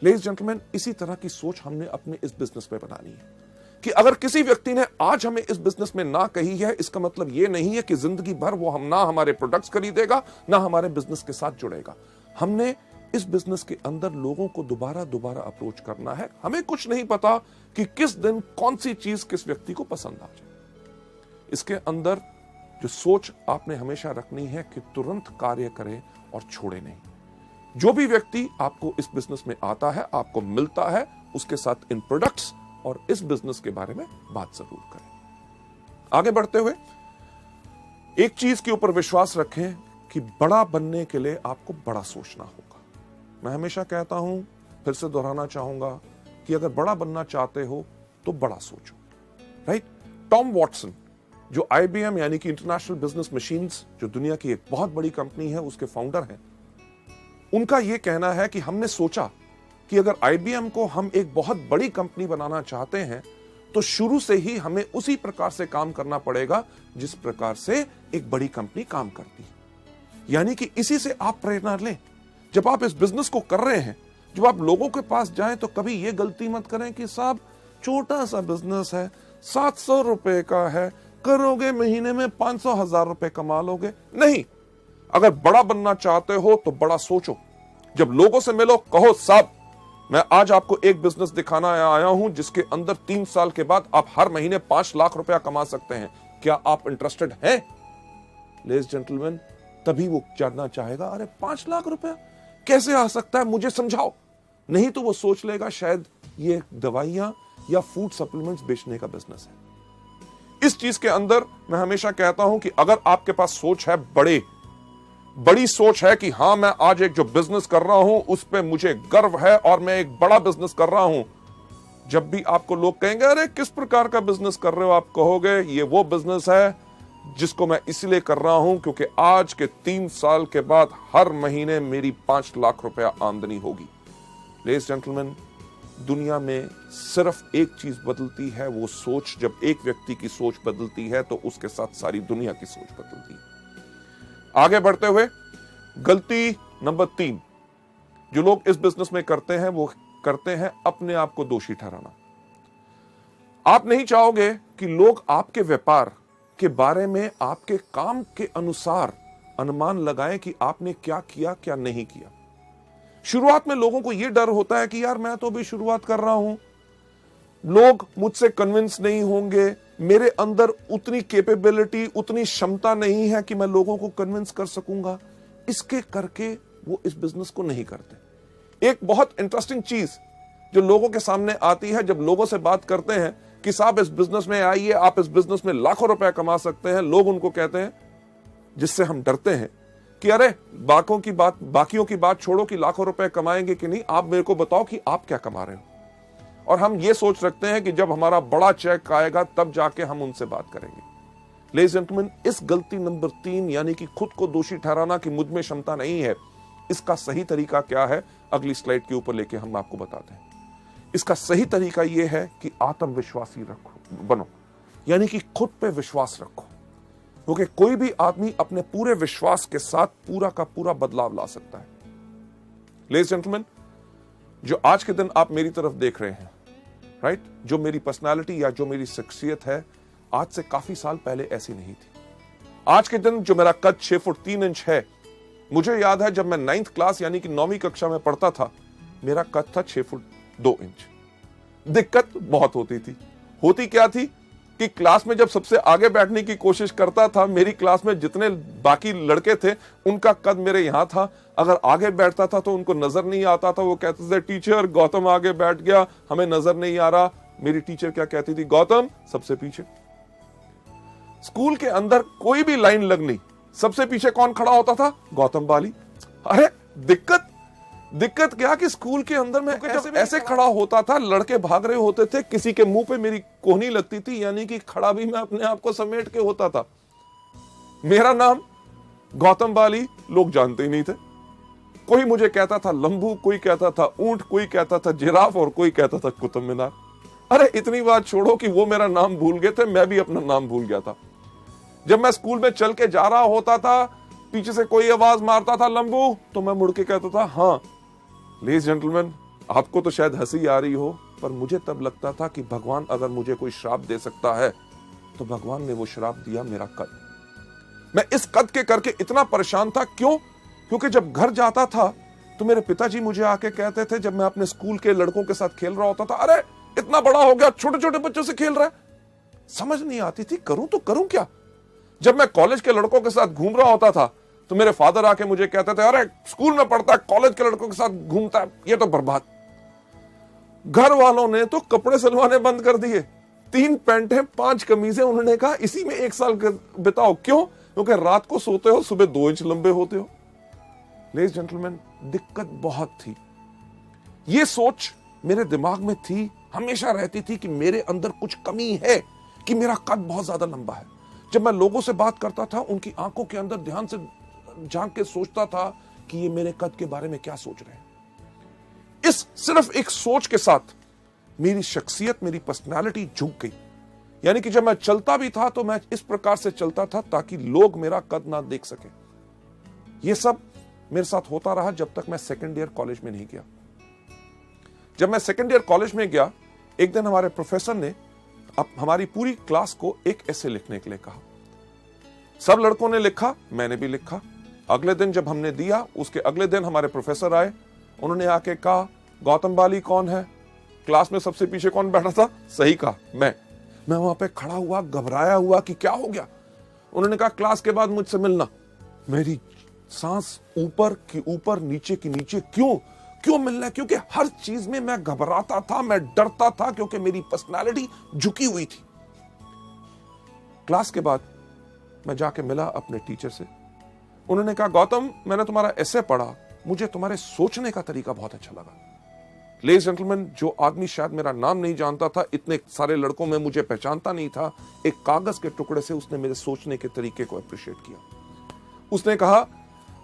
लेडीज जेंटलमैन, इसी तरह की सोच हमने अपने इस बिजनेस में बनानी है कि अगर किसी व्यक्ति ने आज हमें इस बिजनेस में ना कही है, इसका मतलब ये नहीं है कि जिंदगी भर वो हम ना हमारे प्रोडक्ट्स खरीदेगा ना हमारे बिजनेस के साथ जुड़ेगा। हमने इस बिजनेस के अंदर लोगों को दोबारा दोबारा अप्रोच करना है। हमें कुछ नहीं पता कि किस दिन कौन सी चीज किस व्यक्ति को पसंद आ जाए। इसके अंदर जो सोच आपने हमेशा रखनी है कि तुरंत कार्य करें और छोड़े नहीं। जो भी व्यक्ति आपको इस बिजनेस में आता है, आपको मिलता है, उसके साथ इन प्रोडक्ट्स और इस बिजनेस के बारे में बात जरूर करें। आगे बढ़ते हुए एक चीज के ऊपर विश्वास रखें कि बड़ा बनने के लिए आपको बड़ा सोचना होगा। मैं हमेशा कहता हूं, फिर से दोहराना चाहूंगा कि अगर बड़ा बनना चाहते हो तो बड़ा सोचो, राइट? टॉम वॉटसन, जो IBM यानी कि इंटरनेशनल बिजनेस मशीन्स, जो दुनिया की एक बहुत बड़ी कंपनी है, उसके फाउंडर हैं, उनका यह कहना है कि हमने सोचा कि अगर IBM को हम एक बहुत बड़ी कंपनी बनाना चाहते हैं तो शुरू से ही हमें उसी प्रकार से काम करना पड़ेगा जिस प्रकार से एक बड़ी कंपनी काम करती है। यानी कि इसी से आप प्रेरणा लें। जब आप इस बिजनेस को कर रहे हैं, जब आप लोगों के पास जाएं तो कभी यह गलती मत करें कि साहब छोटा सा बिजनेस है, 700 रुपए का है, करोगे महीने में 500,000 रुपए कमा लोगे। नहीं, अगर बड़ा बनना चाहते हो तो बड़ा सोचो। जब लोगों से मिलो, कहो साहब मैं आज आपको एक बिजनेस दिखाना आया हूं जिसके अंदर 3 साल के बाद आप हर महीने 5 लाख रुपया कमा सकते हैं, क्या आप इंटरेस्टेड हैं? लेडीज जेंटलमैन, तभी वो जानना चाहेगा, अरे 5 लाख रुपया कैसे आ सकता है, मुझे समझाओ। नहीं तो वो सोच लेगा शायद ये दवाइयां या फूड सप्लीमेंट्स बेचने का बिजनेस है। इस चीज के अंदर मैं हमेशा कहता हूं कि अगर आपके पास सोच है, बड़ी सोच है कि हां मैं आज एक जो बिजनेस कर रहा हूं उस पे मुझे गर्व है और मैं एक बड़ा बिजनेस कर रहा हूं, जब भी आपको लोग कहेंगे अरे किस प्रकार का बिजनेस कर रहे हो, आप कहोगे ये वो बिजनेस है जिसको मैं इसलिए कर रहा हूं क्योंकि आज के 3 साल के बाद हर महीने मेरी 5 लाख रुपया आमदनी होगी। लेडीज जेंटलमैन, दुनिया में सिर्फ एक चीज बदलती है, वो सोच। जब एक व्यक्ति की सोच बदलती है तो उसके साथ सारी दुनिया की सोच बदलती है। आगे बढ़ते हुए, गलती नंबर 3 जो लोग इस बिजनेस में करते हैं, वो करते हैं अपने आप को दोषी ठहराना। आप नहीं चाहोगे कि लोग आपके व्यापार के बारे में आपके काम के अनुसार अनुमान लगाएं कि आपने क्या किया क्या नहीं किया। शुरुआत में लोगों को यह डर होता है कि यार मैं तो अभी शुरुआत कर रहा हूं, लोग मुझसे कन्विंस नहीं होंगे, मेरे अंदर उतनी कैपेबिलिटी, उतनी क्षमता नहीं है कि मैं लोगों को कन्विंस कर सकूंगा। इसके करके वो इस बिजनेस को नहीं करते। एक बहुत इंटरेस्टिंग चीज जो लोगों के सामने आती है जब लोगों से बात करते हैं कि साहब इस बिजनेस में आइए, आप इस बिजनेस में लाखों रुपए कमा सकते हैं, लोग उनको कहते हैं, जिससे हम डरते हैं कि अरे बाकियों की बात छोड़ो कि लाखों रुपए कमाएंगे कि नहीं, आप मेरे को बताओ कि आप क्या कमा रहे हो। और हम ये सोच रखते हैं कि जब हमारा बड़ा चेक आएगा तब जाके हम उनसे बात करेंगे। लेडीज एंड जेंटलमैन, इस गलती नंबर 3 यानी कि खुद को दोषी ठहराना कि मुझ में क्षमता नहीं है, इसका सही तरीका क्या है अगली स्लाइड के ऊपर लेके हम आपको बताते हैं। इसका सही तरीका यह है कि आत्मविश्वासी बनो, यानी कि खुद पे विश्वास रखो, क्योंकि कोई भी आदमी अपने पूरे विश्वास के साथ पूरा का पूरा बदलाव ला सकता है। लेडीज एंड जेंटलमैन, जो आज के दिन आप मेरी तरफ देख रहे हैं, राइट, जो मेरी पर्सनालिटी या जो मेरी शख्सियत है, आज से काफी साल पहले ऐसी नहीं थी। आज के दिन जो मेरा कद 6 फुट 3 इंच है, मुझे याद है जब मैं 9th क्लास यानी कि 9वीं कक्षा में पढ़ता था, मेरा कद था 6 फुट 2 इंच। दिक्कत बहुत होती थी। होती क्या थी कि क्लास में जब सबसे आगे बैठने की कोशिश करता था, मेरी क्लास में जितने बाकी लड़के थे उनका कद मेरे यहां था, अगर आगे बैठता था तो उनको नजर नहीं आता था। वो कहते थे टीचर गौतम आगे बैठ गया, हमें नजर नहीं आ रहा। मेरी टीचर क्या कहती थी, गौतम सबसे पीछे। स्कूल के अंदर कोई भी लाइन लगनी, सबसे पीछे कौन खड़ा होता था, गौतम बाली। अरे दिक्कत क्या कि स्कूल के अंदर में ऐसे खड़ा होता था, लड़के भाग रहे होते थे, किसी के मुंह पे मेरी कोहनी लगती थी, यानी कि खड़ा भी मैं अपने आप को समेट के होता था। मेरा नाम गौतम बाली लोग जानते ही नहीं थे। कोई मुझे कहता था लंबू, कोई कहता था ऊंट, कोई कहता था जिराफ और कोई कहता था कुतुब मीनार। अरे इतनी बात छोड़ो कि वो मेरा नाम भूल गए थे, मैं भी अपना नाम भूल गया था। जब मैं स्कूल में चल के जा रहा होता था, पीछे से कोई आवाज मारता था लंबू, तो मैं मुड़ के कहता था हाँ। लेडीज जेंटलमैन, आपको तो शायद हंसी आ रही हो, पर मुझे तब लगता था कि भगवान अगर मुझे कोई श्राप दे सकता है तो भगवान ने वो श्राप दिया मेरा कद। मैं इस कद के करके इतना परेशान था। क्यों? क्योंकि जब घर जाता था तो मेरे पिताजी मुझे आके कहते थे, जब मैं अपने स्कूल के लड़कों के साथ खेल रहा होता था, अरे इतना बड़ा हो गया, छोटे छोटे बच्चों से खेल रहा है। समझ नहीं आती थी करूं तो करूं क्या। जब मैं कॉलेज के लड़कों के साथ घूम रहा होता था तो मेरे फादर आके मुझे कहते थे, अरे स्कूल में पढ़ता है, कॉलेज के लड़कों के साथ घूमता है, ये तो बर्बाद। घर वालों ने तो कपड़े सिलवाने बंद कर दिए। 3 पैंटें 5 कमीजें, उन्होंने कहा इसी में 1 साल बिताओ। क्यों? क्योंकि रात को सोते हो, सुबह 2 इंच लंबे होते हो। लेडीज जेंटलमैन, दिक्कत बहुत थी। ये सोच मेरे दिमाग में थी, हमेशा रहती थी कि मेरे अंदर कुछ कमी है, कि मेरा कद बहुत ज्यादा लंबा है। जब मैं लोगों से बात करता था, उनकी आंखों के अंदर ध्यान से झांक के सोचता था कि ये मेरे कद के बारे में क्या सोच रहे हैं। इस सिर्फ एक सोच के साथ मेरी शख्सियत, मेरी पर्सनालिटी झुक गई। यानी कि जब मैं चलता भी था तो मैं इस प्रकार से चलता था ताकि लोग मेरा कद ना देख सके। यह सब मेरे साथ होता रहा जब तक मैं सेकेंड ईयर कॉलेज में नहीं गया। जब मैं सेकेंड ईयर कॉलेज में गया, एक दिन हमारे प्रोफेसर ने अब हमारी पूरी क्लास को एक ऐसे लिखने के लिए कहा। सब लड़कों ने लिखा, मैंने भी लिखा। अगले दिन जब हमने दिया, उसके अगले दिन हमारे प्रोफेसर आए। उन्होंने आके कहा, गौतम बाली कौन है? क्लास में सबसे पीछे कौन बैठा था? सही कहा, मैं वहां पे खड़ा हुआ, घबराया हुआ कि क्या हो गया। उन्होंने कहा, क्लास के बाद मुझसे मिलना। मेरी सांस ऊपर की ऊपर, नीचे की नीचे। क्यों मिलना है? क्योंकि हर चीज में मैं घबराता था, मैं डरता था, क्योंकि मेरी पर्सनालिटी झुकी हुई थी। क्लास के बाद मैं जाके मिला अपने टीचर से। उन्होंने कहा, गौतम, मैंने तुम्हारा एसे पढ़ा, मुझे तुम्हारे सोचने का तरीका बहुत अच्छा लगा। लेडीज जेंटलमैन, जो आदमी शायद मेरा नाम नहीं जानता था, इतने सारे लड़कों में मुझे पहचानता नहीं था, एक कागज के टुकड़े से उसने मेरे सोचने के तरीके को अप्रिशिएट किया। उसने कहा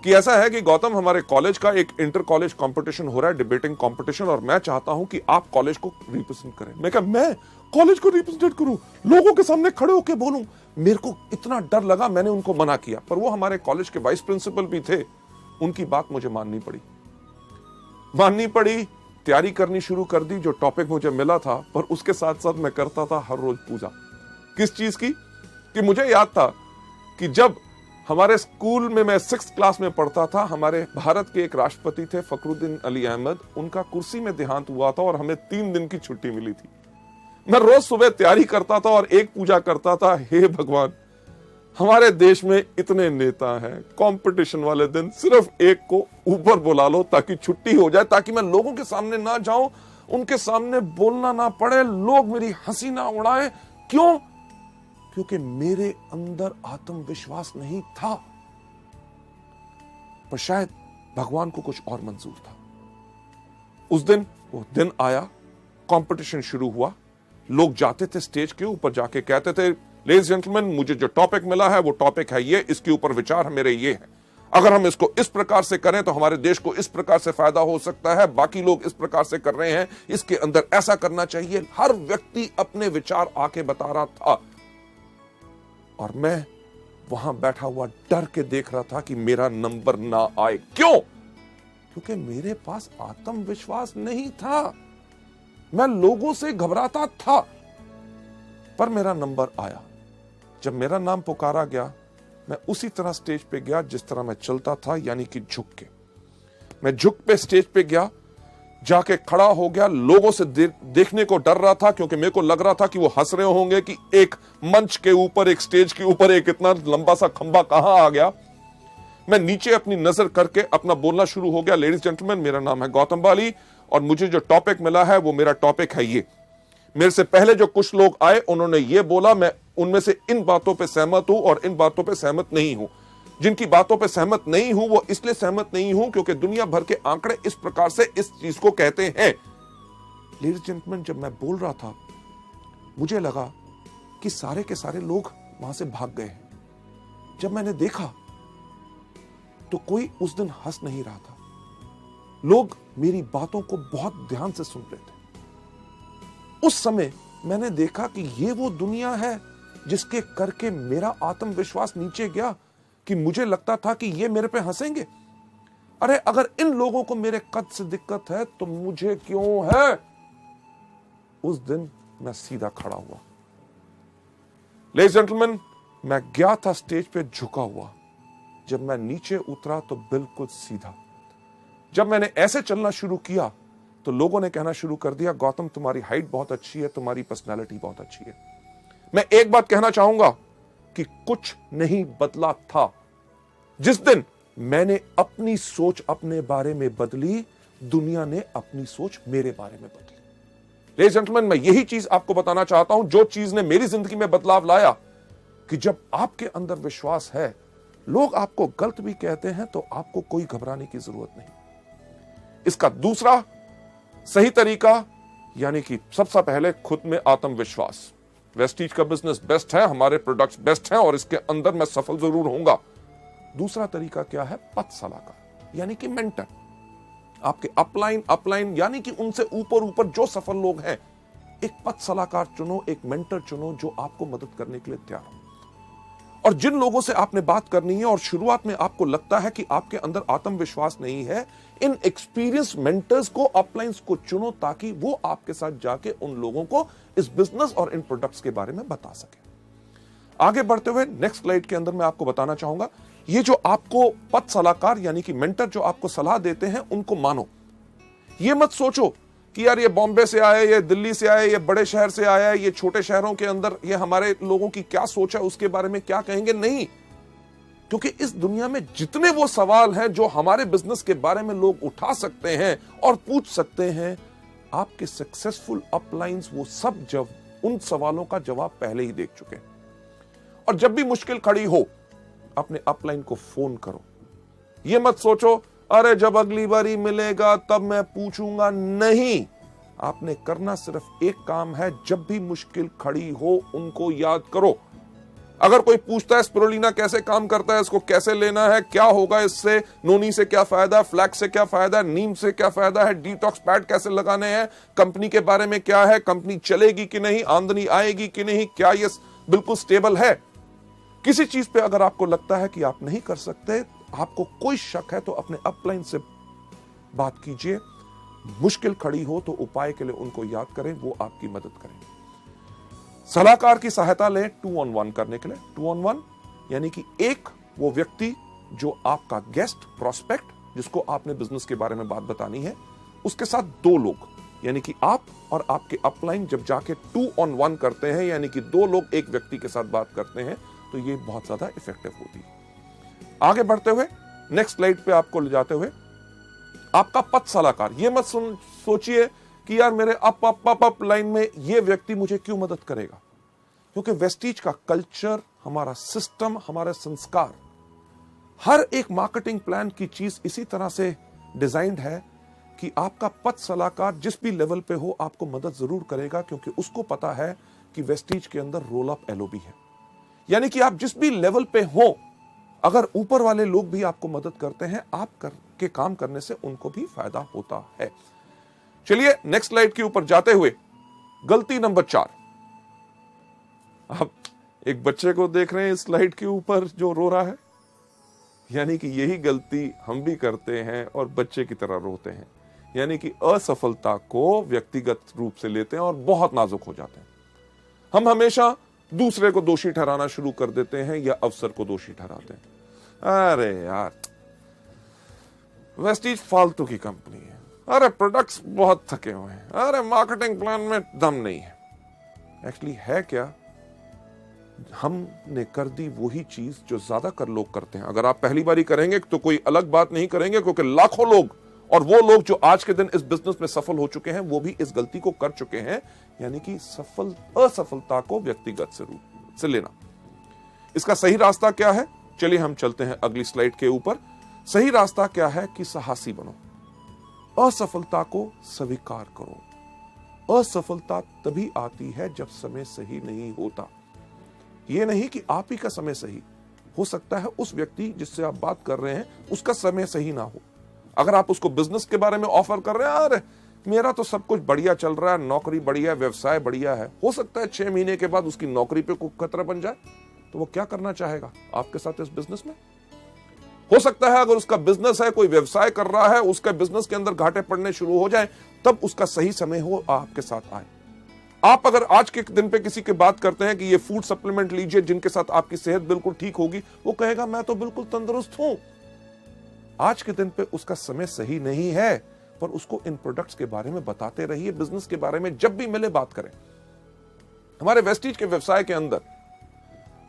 कि ऐसा है कि गौतम, हमारे कॉलेज का एक इंटर कॉलेज कंपटीशन हो रहा है, डिबेटिंग कंपटीशन, और मैं चाहता हूं कि आप कॉलेज को रिप्रेजेंट करें। मैं कहा, मैं कॉलेज को रिप्रेजेंट करूं, लोगों के सामने खड़े होकर बोलूं? मेरे को इतना डर लगा, मैंने उनको मना किया। पर वो हमारे कॉलेज के वाइस प्रिंसिपल भी थे, उनकी बात मुझे माननी पड़ी। तैयारी करनी शुरू कर दी। जो टॉपिक मुझे मिला था, पर उसके साथ साथ मैं करता था हर रोज पूजा। किस चीज की? कि मुझे याद था कि जब हमारे स्कूल में मैं 6th क्लास में पढ़ता था, हमारे भारत के एक राष्ट्रपति थे फखरुद्दीन अली अहमद, उनका कुर्सी में देहांत हुआ था और हमें 3 दिन की छुट्टी मिली थी। मैं रोज सुबह तैयारी करता था और एक पूजा करता था, हे भगवान, हमारे देश में इतने नेता हैं, कंपटीशन वाले दिन सिर्फ एक को ऊपर बुला लो ताकि छुट्टी हो जाए, ताकि मैं लोगों के सामने ना जाऊं, उनके सामने बोलना ना पड़े, लोग मेरी हंसी ना उड़ाएं। क्यों? क्योंकि मेरे अंदर आत्मविश्वास नहीं था। पर शायद भगवान को कुछ और मंजूर था। उस दिन वो दिन आया, कंपटीशन शुरू हुआ। लोग जाते थे स्टेज के ऊपर, जाके कहते थे, लेडीज जेंटलमैन, मुझे जो टॉपिक मिला है वो टॉपिक है ये, इसके ऊपर विचार मेरे ये है, अगर हम इसको इस प्रकार से करें तो हमारे देश को इस प्रकार से फायदा हो सकता है, बाकी लोग इस प्रकार से कर रहे हैं, इसके अंदर ऐसा करना चाहिए। हर व्यक्ति अपने विचार आके बता रहा था और मैं वहां बैठा हुआ डर के देख रहा था कि मेरा नंबर ना आए। क्यों? क्योंकि मेरे पास आत्मविश्वास नहीं था, मैं लोगों से घबराता था। पर मेरा नंबर आया। जब मेरा नाम पुकारा गया, मैं उसी तरह स्टेज पे गया जिस तरह मैं चलता था, यानी कि झुक के। मैं झुक पे स्टेज पे गया, जाके खड़ा हो गया। लोगों से देखने को डर रहा था, क्योंकि मेरे को लग रहा था कि वो हंस रहे होंगे कि एक मंच के ऊपर, एक स्टेज के ऊपर एक इतना लंबा सा खंबा कहां आ गया। मैं नीचे अपनी नजर करके अपना बोलना शुरू हो गया, लेडीज जेंटलमैन, मेरा नाम है गौतम बाली और मुझे जो टॉपिक मिला है वो मेरा टॉपिक है ये। मेरे से पहले जो कुछ लोग आए उन्होंने ये बोला, मैं उनमें से इन बातों पे सहमत हूं और इन बातों पे सहमत नहीं हूं। जिनकी बातों पे सहमत नहीं हूं वो इसलिए सहमत नहीं हूं क्योंकि दुनिया भर के आंकड़े इस प्रकार से इस चीज को कहते हैं। लेडीज जेंटलमैन, जब मैं बोल रहा था मुझे लगा कि सारे के सारे लोग वहां से भाग गए हैं। जब मैंने देखा तो कोई उस दिन हंस नहीं रहा था। लोग मेरी बातों को बहुत ध्यान से सुन रहे थे। उस समय मैंने देखा कि ये वो दुनिया है जिसके करके मेरा आत्मविश्वास नीचे गया, कि मुझे लगता था कि ये मेरे पे हंसेंगे। अरे अगर इन लोगों को मेरे कद से दिक्कत है तो मुझे क्यों है? उस दिन मैं सीधा खड़ा हुआ। लेडीज जेंटलमैन, मैं गया था स्टेज पे झुका हुआ। जब मैं नीचे उतरा तो बिल्कुल सीधा। जब मैंने ऐसे चलना शुरू किया तो लोगों ने कहना शुरू कर दिया, गौतम तुम्हारी हाइट बहुत अच्छी है, तुम्हारी पर्सनालिटी बहुत अच्छी है। मैं एक बात कहना चाहूंगा कि कुछ नहीं बदला था। जिस दिन मैंने अपनी सोच अपने बारे में बदली, दुनिया ने अपनी सोच मेरे बारे में बदली। लेडीज जेंटलमैन, मैं यही चीज आपको बताना चाहता हूं, जो चीज ने मेरी जिंदगी में बदलाव लाया, कि जब आपके अंदर विश्वास है, लोग आपको गलत भी कहते हैं तो आपको कोई घबराने की जरूरत नहीं। इसका दूसरा सही तरीका यानी कि सबसे पहले खुद में आत्मविश्वास। वेस्टीज का बिजनेस बेस्ट है, हमारे प्रोडक्ट्स बेस्ट हैं और इसके अंदर मैं सफल जरूर होऊंगा। दूसरा तरीका क्या है? पथ सलाहकार यानी कि मेंटर। आपके अपलाइन यानी कि उनसे ऊपर जो सफल लोग हैं, एक पथ सलाहकार चुनो, एक मेंटर चुनो जो आपको मदद करने के लिए तैयार हो। और जिन लोगों से आपने बात करनी है और शुरुआत में आपको लगता है कि आपके अंदर आत्मविश्वास नहीं है, इन एक्सपीरियंस मेंटर्स को, अपलाइंस को चुनो ताकि वो आपके साथ जाके उन लोगों को इस बिजनेस और इन प्रोडक्ट्स के बारे में बता सके। आगे बढ़ते हुए नेक्स्ट स्लाइड के अंदर मैं आपको बताना चाहूंगा, ये जो आपको पथ सलाहकार यानी कि मेंटर जो आपको सलाह देते हैं, उनको मानो। ये मत सोचो कि यार ये बॉम्बे से आए, ये दिल्ली से आए, ये बड़े शहर से आया है, ये छोटे शहरों के अंदर ये हमारे लोगों की क्या सोच है, उसके बारे में क्या कहेंगे। नहीं, क्योंकि इस दुनिया में जितने वो सवाल हैं जो हमारे बिजनेस के बारे में लोग उठा सकते हैं और पूछ सकते हैं, आपके सक्सेसफुल अपलाइंस वो सब जब उन सवालों का जवाब पहले ही देख चुके हैं। और जब भी मुश्किल खड़ी हो, अपने अपलाइन को फोन करो। ये मत सोचो अरे जब अगली बारी मिलेगा तब मैं पूछूंगा। नहीं, आपने करना सिर्फ एक काम है, जब भी मुश्किल खड़ी हो उनको याद करो। अगर कोई पूछता है स्पिरुलिना कैसे काम करता है, इसको कैसे लेना है, क्या होगा इससे, नोनी से क्या फायदा, फ्लैक्स से क्या फायदा, नीम से क्या फायदा है, डिटॉक्स पैड कैसे लगाने हैं, कंपनी के बारे में क्या है, कंपनी चलेगी कि नहीं, आमदनी आएगी कि नहीं, क्या ये बिल्कुल स्टेबल है, किसी चीज पे अगर आपको लगता है कि आप नहीं कर सकते, आपको कोई शक है, तो अपने अपलाइन से बात कीजिए। मुश्किल खड़ी हो तो उपाय के लिए उनको याद करें, वो आपकी मदद करेंगे। सलाहकार की सहायता लें 2-on-1 करने के लिए। 2-on-1 यानी कि एक वो व्यक्ति जो आपका गेस्ट प्रोस्पेक्ट, जिसको आपने बिजनेस के बारे में बात बतानी है, उसके साथ 2 लोग यानी कि आप और आपके अपलाइन जब जाके 2-on-1 करते हैं, यानी कि 2 लोग एक व्यक्ति के साथ बात करते हैं, तो ये बहुत ज्यादा इफेक्टिव होती है। आगे बढ़ते हुए नेक्स्ट स्लाइड पे आपको ले जाते हुए, आपका पथ सलाहकार। ये मत सोचिए कि यार मेरे अप लाइन में ये व्यक्ति मुझे क्यों मदद करेगा, क्योंकि वेस्टीज का कल्चर, हमारा सिस्टम, हमारे संस्कार, हर एक मार्केटिंग प्लान की चीज इसी तरह से डिजाइंड है कि आपका पथ सलाहकार जिस भी लेवल पे हो आपको मदद जरूर करेगा, क्योंकि उसको पता है कि वेस्टीज के अंदर रोल अप एलओबी है। यानी कि आप जिस भी लेवल पे हो, अगर ऊपर वाले लोग भी आपको मदद करते हैं, आप के काम करने से उनको भी फायदा होता है। चलिए नेक्स्ट स्लाइड के ऊपर जाते हुए, गलती नंबर 4। आप एक बच्चे को देख रहे हैं इस स्लाइड के ऊपर जो रो रहा है, यानी कि यही गलती हम भी करते हैं और बच्चे की तरह रोते हैं। यानी कि असफलता को व्यक्तिगत रूप से लेते हैं और बहुत नाजुक हो जाते हैं। हम हमेशा दूसरे को दोषी ठहराना शुरू कर देते हैं या अवसर को दोषी ठहराते हैं। अरे यार वेस्टीज फालतू की कंपनी है, अरे प्रोडक्ट्स बहुत थके हुए हैं, अरे मार्केटिंग प्लान में दम नहीं है। एक्चुअली है क्या, हमने कर दी वही चीज जो ज्यादातर लोग करते हैं। अगर आप पहली बारी करेंगे तो कोई अलग बात नहीं करेंगे, क्योंकि लाखों लोग और वो लोग जो आज के दिन इस बिजनेस में सफल हो चुके हैं, वो भी इस गलती को कर चुके हैं, यानी कि असफलता को व्यक्तिगत रूप से लेना। इसका सही रास्ता क्या है? चलिए हम चलते हैं अगली स्लाइड के ऊपर। सही रास्ता क्या है कि साहसी बनो, असफलता को स्वीकार करो। असफलता तभी आती है जब समय सही नहीं होता। यह नहीं कि आप ही का समय सही हो सकता है, उस व्यक्ति जिससे आप बात कर रहे हैं उसका समय सही ना हो। अगर आप उसको बिजनेस के बारे में ऑफर कर रहे हैं, अरे मेरा तो सब कुछ बढ़िया चल रहा है, नौकरी बढ़िया है, व्यवसाय बढ़िया है, हो सकता है 6 महीने के बाद उसकी नौकरी पे कोई खतरा बन जाए, तो वो क्या करना चाहेगा आपके साथ इस बिजनेस में? हो सकता है अगर उसका बिजनेस है, कोई व्यवसाय कर रहा है, उसका बिजनेस के अंदर घाटे पड़ने शुरू हो जाए, तब उसका सही समय हो आपके साथ आए। आप अगर आज के दिन पे किसी की बात करते हैं कि ये फूड सप्लीमेंट लीजिए जिनके साथ आपकी सेहत बिल्कुल ठीक होगी, वो कहेगा मैं तो बिल्कुल तंदुरुस्त हूं। आज के दिन पे उसका समय सही नहीं है, पर उसको इन प्रोडक्ट्स के बारे में बताते रहिए, बिजनेस के बारे में जब भी मिले बात करें। हमारे वेस्टीज के व्यवसाय के अंदर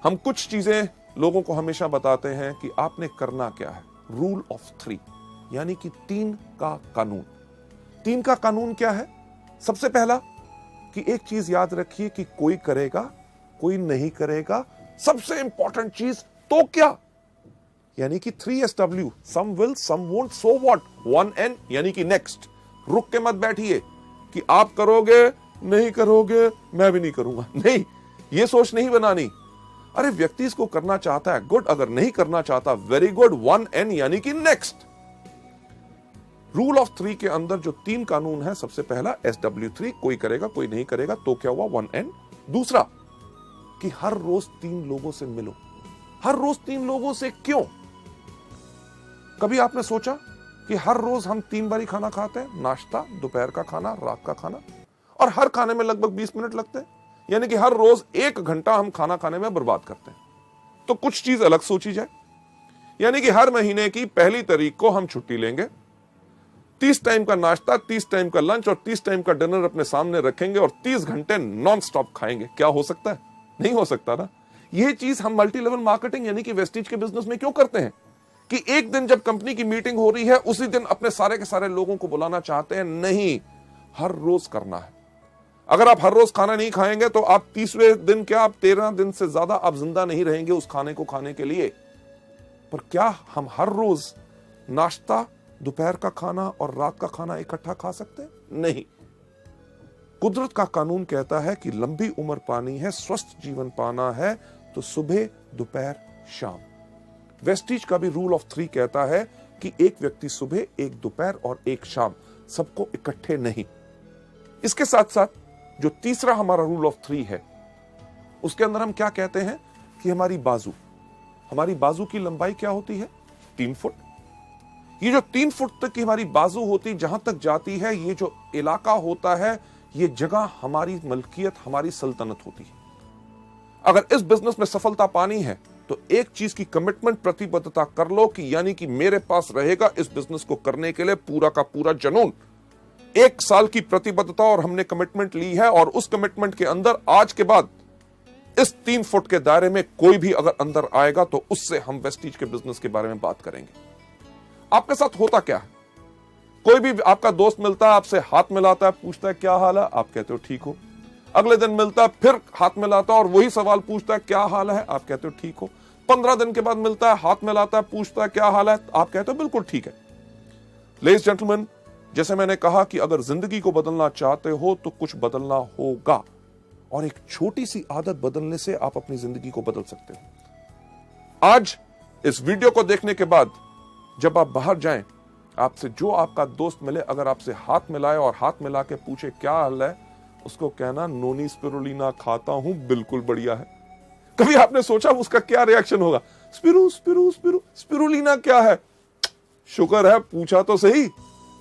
हम कुछ चीजें लोगों को हमेशा बताते हैं कि आपने करना क्या है। रूल ऑफ 3 यानी कि 3 का कानून। 3 का कानून क्या है? सबसे पहला कि एक चीज याद रखिए कि कोई करेगा, कोई नहीं करेगा, सबसे इंपॉर्टेंट चीज तो क्या, यानी कि 3SW, some will some won't so what, 1N यानी कि नेक्स्ट। रुक के मत बैठिए कि आप करोगे नहीं करोगे मैं भी नहीं करूंगा, नहीं, ये सोच नहीं बनानी। अरे व्यक्ति इसको करना चाहता है, गुड, अगर नहीं करना चाहता वेरी गुड, 1N यानी कि नेक्स्ट। रूल ऑफ 3 के अंदर जो 3 कानून है, सबसे पहला SW3, कोई करेगा कोई नहीं करेगा तो क्या हुआ, 1N। दूसरा कि हर रोज 3 लोगों से मिलो। हर रोज 3 लोगों से क्यों? कभी आपने सोचा कि हर रोज हम 3 बारी खाना खाते हैं, नाश्ता, दोपहर का खाना, रात का खाना, और हर खाने में लगभग 20 मिनट लगते हैं, यानी कि हर रोज 1 घंटा हम खाना खाने में बर्बाद करते हैं। तो कुछ चीज अलग सोची जाए, यानी कि हर महीने की पहली तारीख को हम छुट्टी लेंगे, 30 टाइम का नाश्ता, 30 टाइम का लंच और 30 टाइम का डिनर अपने सामने रखेंगे और 30 घंटे नॉन स्टॉप खाएंगे। क्या हो सकता है? नहीं हो सकता ना। यह चीज हम मल्टी लेवल मार्केटिंग यानी कि वेस्टीज के बिजनेस में क्यों करते हैं कि एक दिन जब कंपनी की मीटिंग हो रही है उसी दिन अपने सारे के सारे लोगों को बुलाना चाहते हैं? नहीं, हर रोज करना है। अगर आप हर रोज खाना नहीं खाएंगे तो आप 30वें दिन क्या, आप 13 दिन से ज्यादा आप जिंदा नहीं रहेंगे उस खाने को खाने के लिए। पर क्या हम हर रोज नाश्ता, दोपहर का खाना और रात का खाना इकट्ठा खा सकते हैं? नहीं। कुदरत का कानून कहता है कि लंबी उम्र पानी है, स्वस्थ जीवन पाना है तो सुबह, दोपहर, शाम। वेस्टीज का भी रूल ऑफ 3 कहता है कि एक व्यक्ति सुबह, एक दोपहर और एक शाम, सबको इकट्ठे नहीं। इसके साथ साथ जो तीसरा हमारा रूल ऑफ 3 है उसके अंदर हम क्या कहते हैं कि हमारी बाजू की लंबाई क्या होती है? 3 फुट। ये जो 3 फुट तक की हमारी बाजू होती, जहां तक जाती है, ये जो इलाका होता है, ये जगह हमारी मलकियत, हमारी सल्तनत होती है। अगर इस बिजनेस में सफलता पानी है तो एक चीज की कमिटमेंट, प्रतिबद्धता कर लो कि यानी कि मेरे पास रहेगा इस बिजनेस को करने के लिए पूरा का पूरा जुनून। 1 साल की प्रतिबद्धता और हमने कमिटमेंट ली है, और उस कमिटमेंट के अंदर आज के बाद इस 3 फुट के दायरे में कोई भी अगर अंदर आएगा तो उससे हम वेस्टीज के बिजनेस के बारे में बात करेंगे। आपके साथ होता क्या है? कोई भी आपका दोस्त मिलता है, आपसे हाथ मिलाता है, पूछता है क्या हाल है, आप कहते हो ठीक हो। अगले दिन मिलता है, फिर हाथ मिलाता है और वही सवाल पूछता है क्या हाल है, आप कहते हो ठीक हो। 15 दिन के बाद मिलता है, हाथ मिलाता है, पूछता है क्या हाल है, आप कहते हो बिल्कुल ठीक है। लेडीज जेंटलमैन, जैसे मैंने कहा कि अगर जिंदगी को बदलना चाहते हो तो कुछ बदलना होगा, और एक छोटी सी आदत बदलने से आप अपनी जिंदगी को बदल सकते हो। आज इस वीडियो को देखने के बाद जब आप बाहर जाएं, आपसे जो आपका दोस्त मिले, अगर आपसे हाथ मिलाए और हाथ मिला के पूछे क्या हाल है, उसको कहना नोनी स्पिरुलिना खाता हूं, बिल्कुल बढ़िया है। कभी आपने सोचा उसका क्या रिएक्शन होगा? स्पिरू स्पिरू स्पिरू स्पिरुलिना क्या है? शुक्र है पूछा तो सही,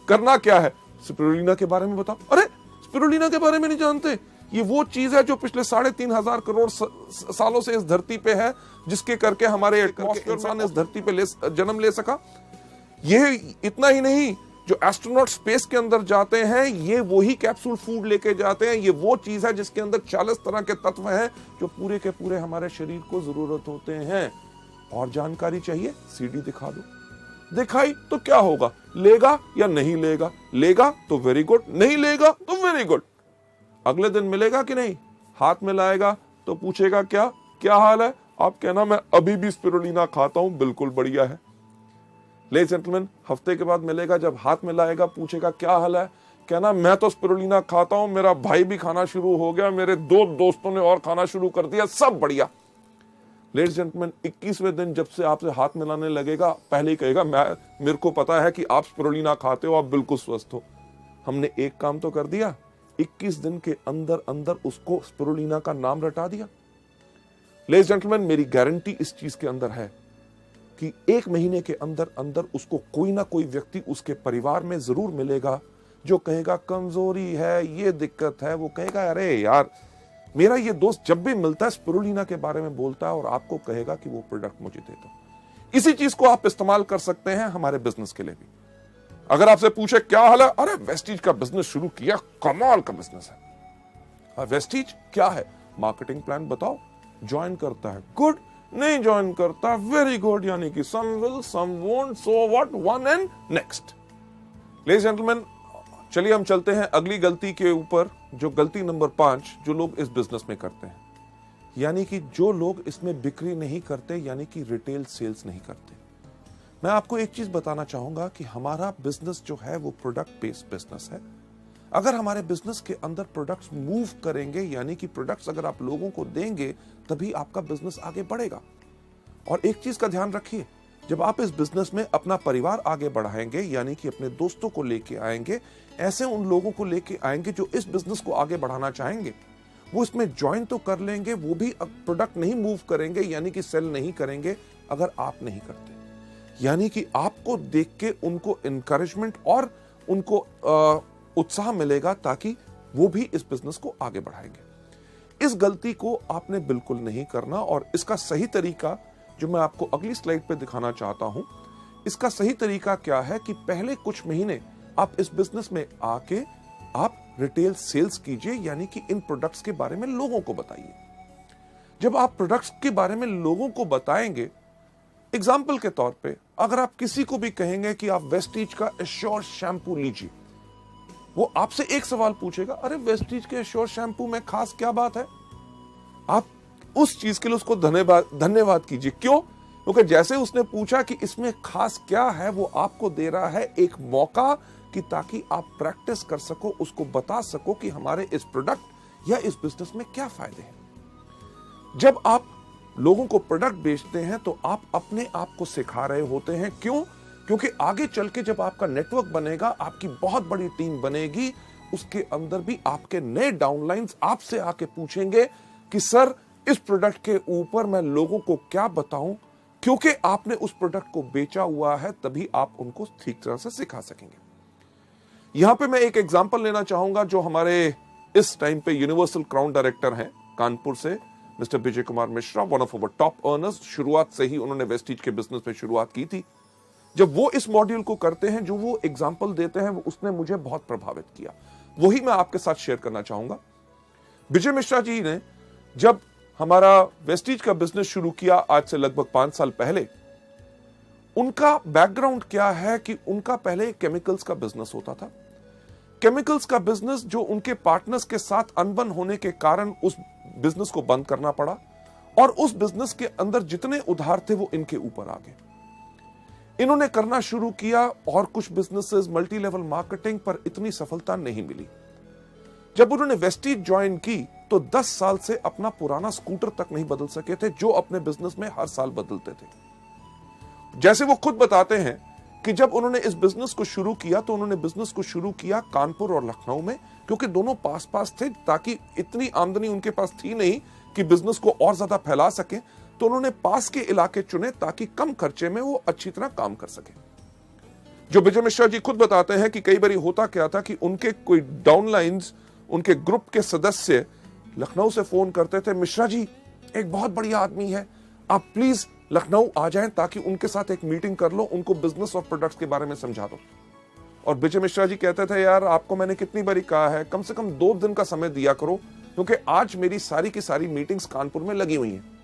करना क्या है? स्पिरुलिना के बारे में बताओ। अरे स्पिरुलिना के बारे में नहीं जानते? ये वो चीज है जो पिछले 3.5 करोड़ सालों से इस धरती पे है, जिसके करके हमारे इंसान इस धरती पे जन्म ले सका। ये इतना ही नहीं, जो एस्ट्रोनॉट स्पेस के अंदर जाते हैं, ये वही कैप्सूल फूड लेके जाते हैं। ये वो चीज है जिसके अंदर 40 तरह के तत्व हैं जो पूरे के पूरे हमारे शरीर को जरूरत होते हैं। और जानकारी चाहिए? सीडी दिखा दो। दिखाई तो क्या होगा? लेगा या नहीं लेगा? लेगा तो वेरी गुड, नहीं लेगा तो वेरी गुड। अगले दिन मिलेगा कि नहीं, हाथ मिलाएगा तो पूछेगा क्या हाल है, आप कहना मैं अभी भी स्पिरुलिना खाता हूं, बिल्कुल बढ़िया है। लेडीज जेंटलमैन, हफ्ते के बाद मिलेगा, जब हाथ मिलाएगा पूछेगा क्या हाल है, कहना मैं तो स्पिरुलिना खाता हूं, मेरा भाई भी खाना शुरू हो गया, मेरे 2 दोस्तों ने और खाना शुरू कर दिया, सब बढ़िया। लेडीज जेंटलमैन, 21वें दिन जब से आपसे हाथ मिलाने लगेगा, पहले ही कहेगा मेरे को पता है कि आप स्पिरुलिना खाते हो, आप बिल्कुल स्वस्थ हो। हमने एक काम तो कर दिया, 21 दिन के अंदर अंदर उसको स्पिरुलिना का नाम रटा दिया। लेडीज जेंटलमैन, मेरी गारंटी इस चीज के अंदर है कि 1 महीने के अंदर अंदर उसको कोई ना कोई व्यक्ति उसके परिवार में जरूर मिलेगा जो कहेगा कमजोरी है, ये दिक्कत है। वो कहेगा अरे यार, मेरा ये दोस्त जब भी मिलता है स्पिरुलिना के बारे में बोलता है, और आपको कहेगा कि वो प्रोडक्ट मुझे दे दो। इसी चीज को आप इस्तेमाल कर सकते हैं हमारे बिजनेस के लिए भी। अगर आपसे पूछे क्या हाल है, अरे वेस्टीज का बिजनेस शुरू किया, कमाल का बिजनेस है। वेस्टीज क्या है? मार्केटिंग प्लान बताओ। ज्वाइन करता है, गुड। नहीं ज्वाइन करता, वेरी गुड, यानी कि some will some won't, so what, 1N next. Ladies gentleman, चलिए हम चलते हैं अगली गलती के ऊपर, जो गलती नंबर 5 जो लोग इस बिजनेस में करते हैं। यानी कि जो लोग इसमें बिक्री नहीं करते, यानी कि रिटेल सेल्स नहीं करते। मैं आपको एक चीज बताना चाहूंगा कि हमारा बिजनेस जो है वो प्रोडक्ट बेस्ड बिजनेस है। अगर हमारे बिजनेस के अंदर प्रोडक्ट्स मूव करेंगे, यानी कि प्रोडक्ट्स अगर आप लोगों को देंगे, तभी आपका बिजनेस आगे बढ़ेगा। और एक चीज का ध्यान रखिए, जब आप इस बिजनेस में अपना परिवार आगे बढ़ाएंगे, यानी कि अपने दोस्तों को लेके आएंगे, ऐसे उन लोगों को लेके आएंगे जो इस बिजनेस को आगे बढ़ाना चाहेंगे, वो इसमें ज्वाइन तो कर लेंगे, वो भी प्रोडक्ट नहीं मूव करेंगे, यानी कि सेल नहीं करेंगे अगर आप नहीं करते। यानी कि आपको देख के उनको इंकरेजमेंट और उनको उत्साह मिलेगा, ताकि वो भी इस बिजनेस को आगे बढ़ाएंगे। इस गलती को आपने बिल्कुल नहीं करना। और इसका सही तरीका जो मैं आपको अगली स्लाइड पे दिखाना चाहता हूं, इसका सही तरीका क्या है कि पहले कुछ महीने आप इस बिजनेस में आके आप रिटेल सेल्स कीजिए, यानी कि इन प्रोडक्ट्स के बारे में लोगों को बताइए। जब आप प्रोडक्ट्स के बारे में लोगों को बताएंगे, एग्जाम्पल के तौर पे अगर आप किसी को भी कहेंगे कि आप वेस्टीज का एश्योर शैम्पू लीजिए, वो आपसे एक सवाल पूछेगा, अरे वेस्टीज के एश्योर शैम्पू में खास क्या बात है? आप उस चीज के लिए उसको धन्यवाद कीजिए। क्यों? क्योंकि जैसे उसने पूछा कि इसमें खास क्या है, वो आपको दे रहा है एक मौका कि ताकि आप प्रैक्टिस कर सको, उसको बता सको कि हमारे इस प्रोडक्ट या इस बिजनेस में क्या फायदे हैं। जब आप लोगों को प्रोडक्ट बेचते हैं तो आप अपने आप को सिखा रहे होते हैं। क्यों? क्योंकि आगे चल के जब आपका नेटवर्क बनेगा, आपकी बहुत बड़ी टीम बनेगी, उसके अंदर भी आपके नए डाउनलाइंस आपसे आके पूछेंगे कि सर इस प्रोडक्ट के ऊपर मैं लोगों को क्या बताऊं। क्योंकि आपने उस प्रोडक्ट को बेचा हुआ है, तभी आप उनको ठीक तरह से सिखा सकेंगे। यहां पे मैं एक एग्जांपल लेना चाहूंगा, जो हमारे इस टाइम पे यूनिवर्सल क्राउन डायरेक्टर हैं कानपुर से, mister Vijay Kumar Mishra, one of our top earners. शुरुआत से ही उन्होंने वेस्टीज के बिजनेस में शुरुआत की थी। जब वो इस मॉड्यूल को करते हैं, जो वो एग्जांपल देते हैं, वो उसने मुझे बहुत प्रभावित किया। वही मैं आपके साथ शेयर करना चाहूंगा। विजय मिश्रा जी ने जब हमारा वेस्टीज का बिजनेस शुरू किया, आज से लगभग 5 साल पहले, उनका बैकग्राउंड क्या है कि उनका पहले केमिकल्स का बिजनेस होता था। केमिकल्स का बिजनेस जो उनके पार्टनर्स के साथ अनबन होने के कारण उस बिजनेस को बंद करना पड़ा, और उस बिजनेस के अंदर जितने उधार थे वो इनके ऊपर आ गए। इन्होंने करना शुरू किया और कुछ बिजनेसेस, मल्टी लेवल मार्केटिंग, पर इतनी सफलता नहीं मिली। जब उन्होंने वेस्टीज ज्वाइन की तो 10 साल से अपना पुराना स्कूटर तक नहीं बदल सके थे, जो अपने बिजनेस में हर साल बदलते थे। जैसे वो खुद बताते हैं कि जब उन्होंने इस बिजनेस को शुरू किया, तो उन्होंने बिजनेस को शुरू किया कानपुर और लखनऊ में, क्योंकि दोनों पास पास थे, ताकि इतनी आमदनी उनके पास थी नहीं कि बिजनेस को और ज्यादा फैला सके। तो उन्होंने पास के इलाके चुने ताकि कम खर्चे में वो अच्छी तरह काम कर सके। जो विजय मिश्रा जी खुद बताते हैं कि कई बार होता क्या था कि उनके कोई डाउनलाइंस, उनके ग्रुप के सदस्य लखनऊ से फोन करते थे, मिश्रा जी एक बहुत बढ़िया आदमी है, आप प्लीज लखनऊ आ जाएं ताकि उनके साथ एक मीटिंग कर लो, उनको बिजनेस और प्रोडक्ट्स के बारे में समझा दो। और विजय मिश्रा जी कहते थे, यार आपको मैंने कितनी बारी कहा है, कम से कम 2 दिन का समय दिया करो, क्योंकि आज मेरी सारी की सारी मीटिंग्स कानपुर में लगी हुई हैं।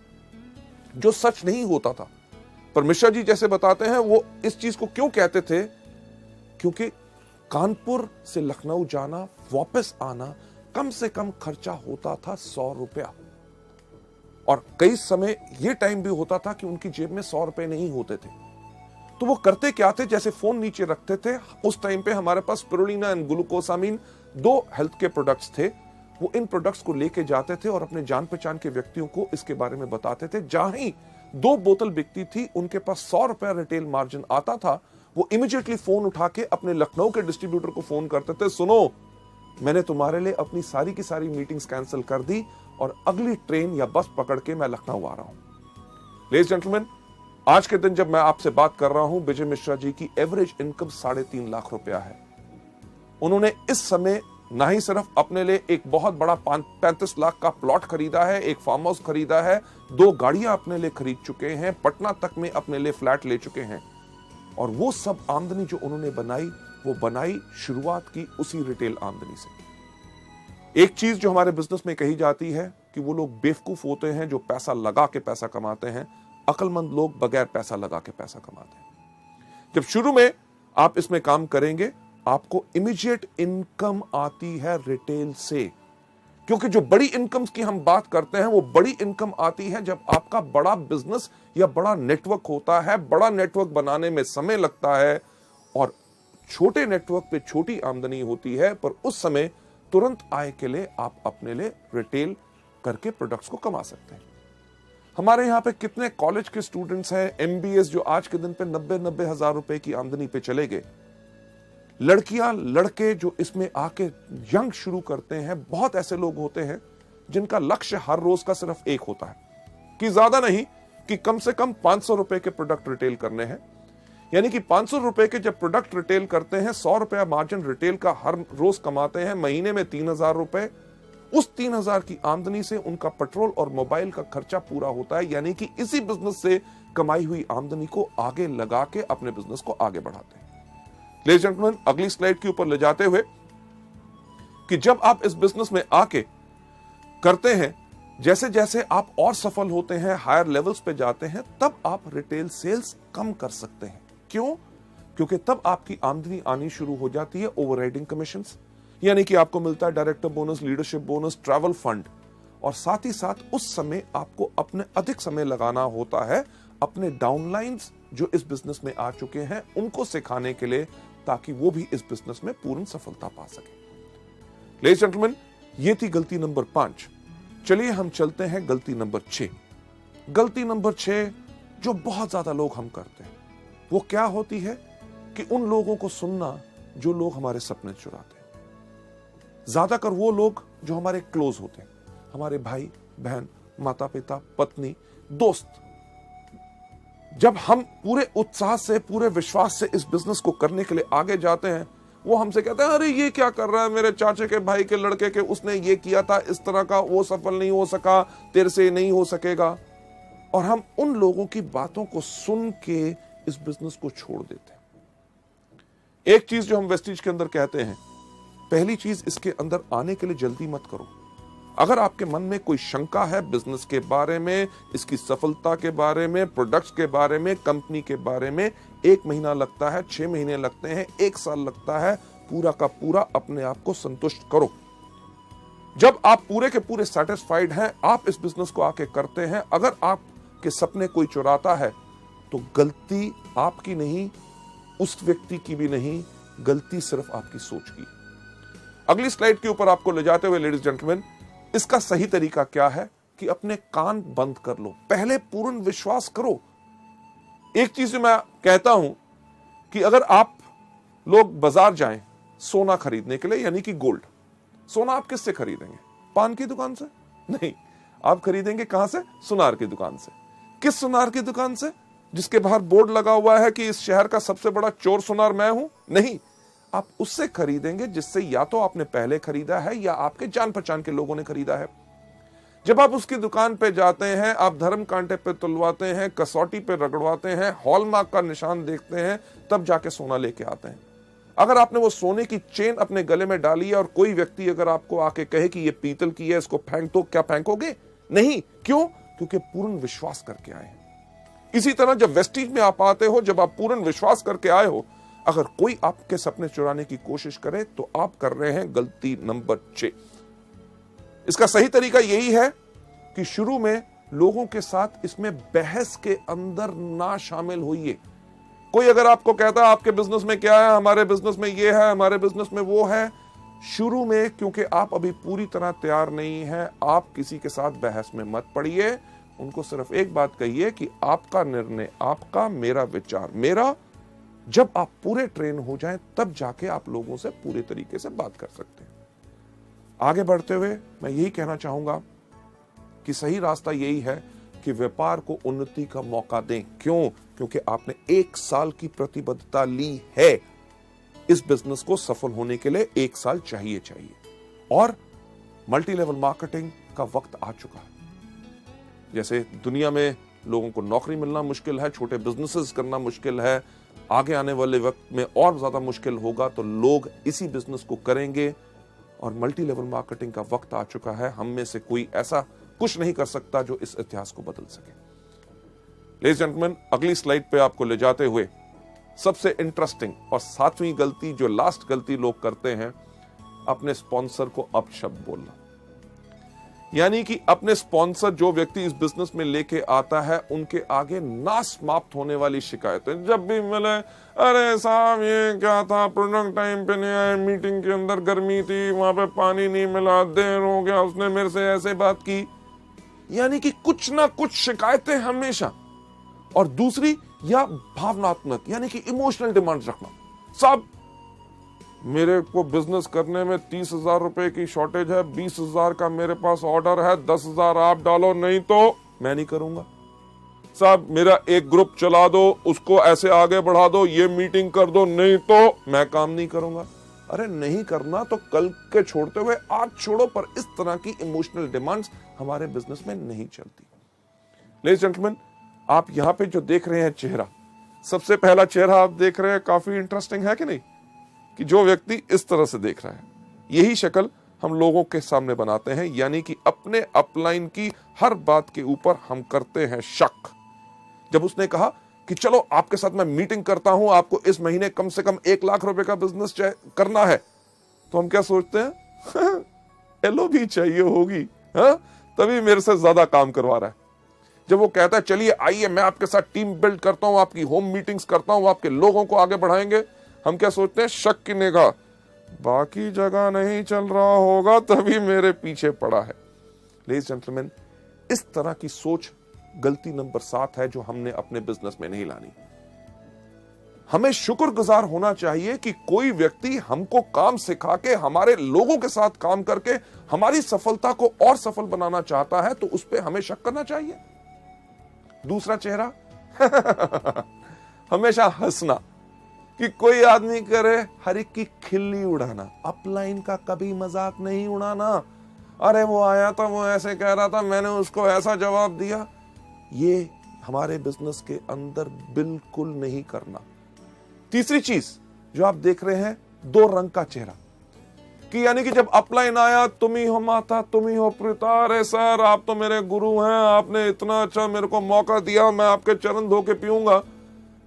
जो सच नहीं होता था, पर मिश्रा जी जैसे बताते हैं, वो इस चीज को क्यों कहते थे, क्योंकि कानपुर से लखनऊ जाना, वापस आना, कम से कम खर्चा होता था 100 रुपया। और कई समय यह टाइम भी होता था कि उनकी जेब में 100 रुपए नहीं होते थे। तो वो करते क्या थे, जैसे फोन नीचे रखते थे, उस टाइम पे हमारे पास स्पिरुलिना एंड ग्लूकोसामीन 2 हेल्थ के प्रोडक्ट्स थे, वो इन प्रोडक्ट्स को लेके जाते थे और अपने जान पहचान के व्यक्तियों को इसके बारे में बताते थे। जहां ही 2 बोतल बिकती थी, उनके पास 100 रुपया रिटेल मार्जिन आता था। वो इमीडिएटली फोन उठा के अपने लखनऊ के डिस्ट्रीब्यूटर को फोन करते थे, सुनो मैंने तुम्हारे लिए अपनी सारी की सारी मीटिंग्स कैंसिल कर दी और अगली ट्रेन या बस पकड़ के मैं लखनऊ आ रहा हूं। लेडीज जेंटलमैन, आज के दिन जब मैं आपसे बात कर रहा हूं, विजय मिश्रा जी की एवरेज इनकम 3.5 लाख रुपया है। उन्होंने इस समय ना ही सिर्फ अपने लिए एक बहुत बड़ा 35 लाख का प्लॉट खरीदा है, एक फार्म हाउस खरीदा है, 2 गाड़ियां अपने लिए खरीद चुके हैं, पटना तक में अपने लिए फ्लैट ले चुके हैं। और वो सब आमदनी जो उन्होंने बनाई, वो बनाई शुरुआत की उसी रिटेल आमदनी से। एक चीज जो हमारे बिजनेस में कही जाती है कि वो लोग बेवकूफ होते हैं जो पैसा लगा के पैसा कमाते हैं, अक्लमंद लोग बगैर पैसा लगा के पैसा कमाते हैं। जब शुरू में आप इसमें काम करेंगे, आपको इमीडिएट इनकम आती है रिटेल से, क्योंकि जो बड़ी इनकम्स की हम बात करते हैं वो बड़ी इनकम आती है जब आपका बड़ा बिजनेस या बड़ा नेटवर्क होता है। बड़ा नेटवर्क बनाने में समय लगता है और छोटे नेटवर्क पे छोटी आमदनी होती है, पर उस समय तुरंत आय के लिए आप अपने लिए रिटेल करके प्रोडक्ट्स को कमा सकते हैं। हमारे यहाँ पे कितने कॉलेज के स्टूडेंट्स हैं, एमबीएस, जो आज के दिन पे 90-90 हजार रुपए की आमदनी पे चले गए। लड़कियां लड़के जो इसमें आके यंग शुरू करते हैं, बहुत ऐसे लोग होते हैं जिनका लक्ष्य हर रोज का सिर्फ एक होता है कि ज्यादा नहीं, कि कम से कम 500 रुपए के प्रोडक्ट रिटेल करने हैं। यानी कि 500 रुपए के जब प्रोडक्ट रिटेल करते हैं, 100 रुपया मार्जिन रिटेल का हर रोज कमाते हैं, महीने में 3000 रुपए। उस 3000 की आमदनी से उनका पेट्रोल और मोबाइल का खर्चा पूरा होता है। यानी कि इसी बिजनेस से कमाई हुई आमदनी को आगे लगा के अपने बिजनेस को आगे बढ़ाते हैं। लेडीज एंड जेंटलमैन, अगली स्लाइड के ऊपर ले जाते हुए कि जब आप इस बिजनेस में आके करते हैं, जैसे जैसे आप और सफल होते हैं, हायर लेवल्स पे जाते हैं, तब आप रिटेल सेल्स कम कर सकते हैं। क्यों? क्योंकि तब आपकी आमदनी आनी शुरू हो जाती है ओवरराइडिंग कमीशंस, यानी कि आपको मिलता है director bonus, leadership bonus, travel fund, और साथ ही साथ उस समय आपको अपने अधिक समय लगाना होता है अपने डाउनलाइंस जो इस बिजनेस में आ चुके हैं उनको सिखाने के लिए, ताकि वो भी इस बिजनेस में पूर्ण सफलता पा सके। लेडीज एंड जेंटलमैन, ये थी गलती नंबर 5। चलिए हम चलते हैं गलती नंबर 6। गलती नंबर 6 जो बहुत ज्यादा लोग हम करते हैं वो क्या होती है कि उन लोगों को सुनना जो लोग हमारे सपने चुराते हैं। ज्यादातर वो लोग जो हमारे क्लोज होते हैं, हमारे भाई बहन, माता पिता, पत्नी, दोस्त। जब हम पूरे उत्साह से, पूरे विश्वास से इस बिजनेस को करने के लिए आगे जाते हैं, वो हमसे कहते हैं, अरे ये क्या कर रहा है, मेरे चाचे के भाई के लड़के के उसने ये किया था इस तरह का, वो सफल नहीं हो सका, तेरे से नहीं हो सकेगा। और हम उन लोगों की बातों को सुन के इस बिजनेस को छोड़ देते हैं। एक चीज जो हम वेस्टीज के अंदर कहते हैं, पहली चीज, इसके अंदर आने के लिए जल्दी मत करो। अगर आपके मन में कोई शंका है बिजनेस के बारे में, इसकी सफलता के बारे में, प्रोडक्ट्स के बारे में, कंपनी के बारे में, 1 महीना लगता है, 6 महीने लगते हैं, 1 साल लगता है, पूरा का पूरा अपने आप को संतुष्ट करो। जब आप पूरे के पूरे सेटिस्फाइड हैं, आप इस बिजनेस को आके करते हैं। अगर आपके सपने कोई चुराता है तो गलती आपकी नहीं, उस व्यक्ति की भी नहीं, गलती सिर्फ आपकी सोच की। अगली स्लाइड के ऊपर आपको ले जाते हुए लेडीज जेंटलमैन, इसका सही तरीका क्या है कि अपने कान बंद कर लो, पहले पूर्ण विश्वास करो। एक चीज मैं कहता हूं कि अगर आप लोग बाजार जाएं सोना खरीदने के लिए, यानी कि गोल्ड, सोना आप किससे खरीदेंगे? पान की दुकान से? नहीं, आप खरीदेंगे कहां से? सुनार की दुकान से। किस सुनार की दुकान से? जिसके बाहर बोर्ड लगा हुआ है कि इस शहर का सबसे बड़ा चोर सुनार मैं हूं? नहीं, आप उससे खरीदेंगे जिससे या तो आपने पहले खरीदा है या आपके जान पहचान के लोगों ने खरीदा है। जब आप उसकी दुकान पे जाते हैं, आप धर्म कांटे पे तुलवाते हैं, कसौटी पे रगड़वाते हैं, हॉलमार्क का निशान देखते हैं, तब जाके सोना लेके आते हैं। अगर आपने वो सोने की चेन अपने गले में डाली है और कोई व्यक्ति अगर आपको आके कहे कि ये पीतल की है, इसको फेंक दो, क्या फेंकोगे? नहीं। क्यों? क्योंकि पूर्ण विश्वास करके आए हैं। इसी तरह जब वेस्टीज में आप आते हो, जब आप पूर्ण विश्वास करके आए हो, अगर कोई आपके सपने चुराने की कोशिश करे तो आप कर रहे हैं गलती नंबर 6। इसका सही तरीका यही है कि शुरू में लोगों के साथ इसमें बहस के अंदर ना शामिल होइए। कोई अगर आपको कहता है आपके बिजनेस में क्या है, हमारे बिजनेस में ये है, हमारे बिजनेस में वो है, शुरू में क्योंकि आप अभी पूरी तरह तैयार नहीं है, आप किसी के साथ बहस में मत पड़िए। उनको सिर्फ एक बात कहिए कि आपका निर्णय आपका, मेरा विचार मेरा। जब आप पूरे ट्रेन हो जाएं तब जाके आप लोगों से पूरे तरीके से बात कर सकते हैं। आगे बढ़ते हुए मैं यही कहना चाहूंगा कि सही रास्ता यही है कि व्यापार को उन्नति का मौका दें। क्यों? क्योंकि आपने 1 साल की प्रतिबद्धता ली है। इस बिजनेस को सफल होने के लिए 1 साल चाहिए और मल्टी लेवल मार्केटिंग का वक्त आ चुका है। जैसे दुनिया में लोगों को नौकरी मिलना मुश्किल है, छोटे बिजनेसेस करना मुश्किल है, आगे आने वाले वक्त में और ज्यादा मुश्किल होगा, तो लोग इसी बिजनेस को करेंगे और मल्टी लेवल मार्केटिंग का वक्त आ चुका है। हम में से कोई ऐसा कुछ नहीं कर सकता जो इस इतिहास को बदल सके। लेडीज एंड जेंटलमैन, अगली स्लाइड पे आपको ले जाते हुए सबसे इंटरेस्टिंग और 7वीं गलती, जो लास्ट गलती लोग करते हैं, अपने स्पॉन्सर को अपशब्द बोलना। यानी कि अपने स्पॉन्सर जो व्यक्ति इस बिजनेस में लेके आता है उनके आगे ना समाप्त होने वाली शिकायतें जब भी मिले, अरे साहब ये क्या था, प्रोडक्ट टाइम पे नहीं आए, मीटिंग के अंदर गर्मी थी, वहां पे पानी नहीं मिला, देर हो गया, उसने मेरे से ऐसे बात की। यानी कि कुछ ना कुछ शिकायतें हमेशा। और दूसरी या भावनात्मक यानी कि इमोशनल डिमांड रखना, साहब मेरे को बिजनेस करने में 30,000 रुपए की शॉर्टेज है, 20,000 का मेरे पास ऑर्डर है, 10,000 आप डालो, नहीं तो मैं नहीं करूंगा। साहब मेरा एक ग्रुप चला दो, उसको ऐसे आगे बढ़ा दो, ये मीटिंग कर दो, नहीं तो मैं काम नहीं करूंगा। अरे नहीं करना तो कल के छोड़ते हुए आज छोड़ो, पर इस तरह की इमोशनल डिमांड्स हमारे बिजनेस में नहीं चलती। लेडीज जेंटलमैन, आप यहां पे जो देख रहे हैं चेहरा, सबसे पहला चेहरा आप देख रहे हैं, काफी इंटरेस्टिंग है कि नहीं, कि जो व्यक्ति इस तरह से देख रहा है, यही शक्ल हम लोगों के सामने बनाते हैं। यानी कि अपने अपलाइन की हर बात के ऊपर हम करते हैं शक। जब उसने कहा कि चलो आपके साथ मैं मीटिंग करता हूं, आपको इस महीने कम से कम 1 लाख रुपए का बिजनेस करना है, तो हम क्या सोचते हैं एलो भी चाहिए होगी, तभी मेरे से ज्यादा काम करवा रहा है। जब वो कहता है चलिए आइए मैं आपके साथ टीम बिल्ड करता हूं, आपकी होम मीटिंग्स करता हूं, आपके लोगों को आगे बढ़ाएंगे, हम क्या सोचते हैं, शक की निगाह, बाकी जगह नहीं चल रहा होगा तभी मेरे पीछे पड़ा है। लेडीज जेंटलमैन, इस तरह की सोच गलती नंबर 7 है जो हमने अपने बिजनेस में नहीं लानी। हमें शुक्रगुजार होना चाहिए कि कोई व्यक्ति हमको काम सिखा के, हमारे लोगों के साथ काम करके हमारी सफलता को और सफल बनाना चाहता है, तो उस पर हमें शक करना चाहिए। दूसरा चेहरा हमेशा हंसना, कि कोई आदमी करे हर एक की खिल्ली उड़ाना, अपलाइन का कभी मजाक नहीं उड़ाना। अरे वो आया था, वो ऐसे कह रहा था, मैंने उसको ऐसा जवाब दिया। ये हमारे बिजनेस के अंदर बिल्कुल नहीं करना। तीसरी चीज जो आप देख रहे हैं, 2 रंग का चेहरा, कि यानी कि जब अपलाइन आया, तुम ही हो माता, तुम ही हो पिता, अरे सर आप तो मेरे गुरु हैं, आपने इतना अच्छा मेरे को मौका दिया, मैं आपके चरण धो के पीऊंगा।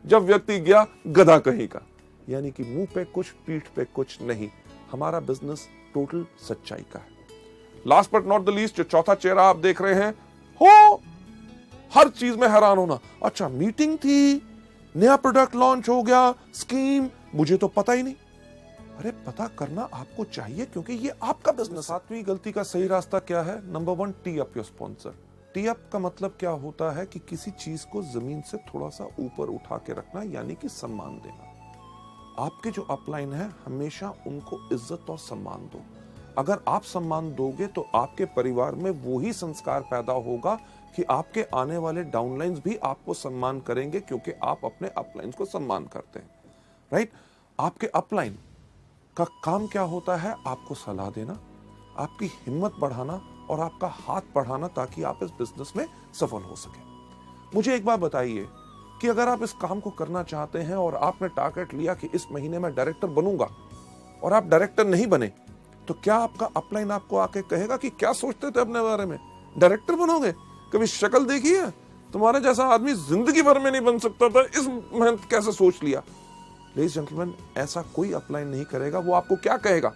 जब व्यक्ति गया, गधा कहीं का, यानी कि मुंह पे कुछ पीठ पे कुछ नहीं। हमारा बिजनेस टोटल सच्चाई का है। Last but not the least, जो चौथा चेहरा आप देख रहे हैं, हो हर चीज में हैरान होना, अच्छा मीटिंग थी, नया प्रोडक्ट लॉन्च हो गया, स्कीम, मुझे तो पता ही नहीं। अरे पता करना आपको चाहिए, क्योंकि ये आपका बिजनेस। 7वीं गलती का सही रास्ता क्या है? Number 1, T up your sponsor. T up का मतलब क्या होता है कि किसी चीज को जमीन से थोड़ा सा ऊपर उठा के रखना, यानी कि सम्मान देना। आपके जो अपलाइन है, हमेशा उनको इज्जत और सम्मान दो। अगर आप सम्मान दोगे तो आपके परिवार में वो ही संस्कार पैदा होगा कि आपके आने वाले डाउनलाइंस भी आपको सम्मान करेंगे, क्योंकि आप अपने अपलाइन को सम्मान करते हैं। राइट? आपके अपलाइन का काम क्या होता है? आपको सलाह देना, आपकी हिम्मत बढ़ाना और आपका हाथ बढ़ाना, ताकि आप इस बिजनेस में सफल हो सके। मुझे एक बात बताइए कि अगर आप इस काम को करना चाहते हैं और आपने टारगेट लिया कि इस महीने में डायरेक्टर बनूंगा, और आप डायरेक्टर नहीं बने, तो क्या आपका अपलाइन आपको आके कहेगा कि क्या सोचते थे अपने बारे में, डायरेक्टर बनोगे? कभी शक्ल देखी है? तुम्हारे जैसा आदमी जिंदगी भर में नहीं बन सकता था, इस मेहनत कैसे सोच लिया? लेडीज जेंटलमैन, ऐसा कोई अपलाइन नहीं करेगा। वो आपको क्या कहेगा?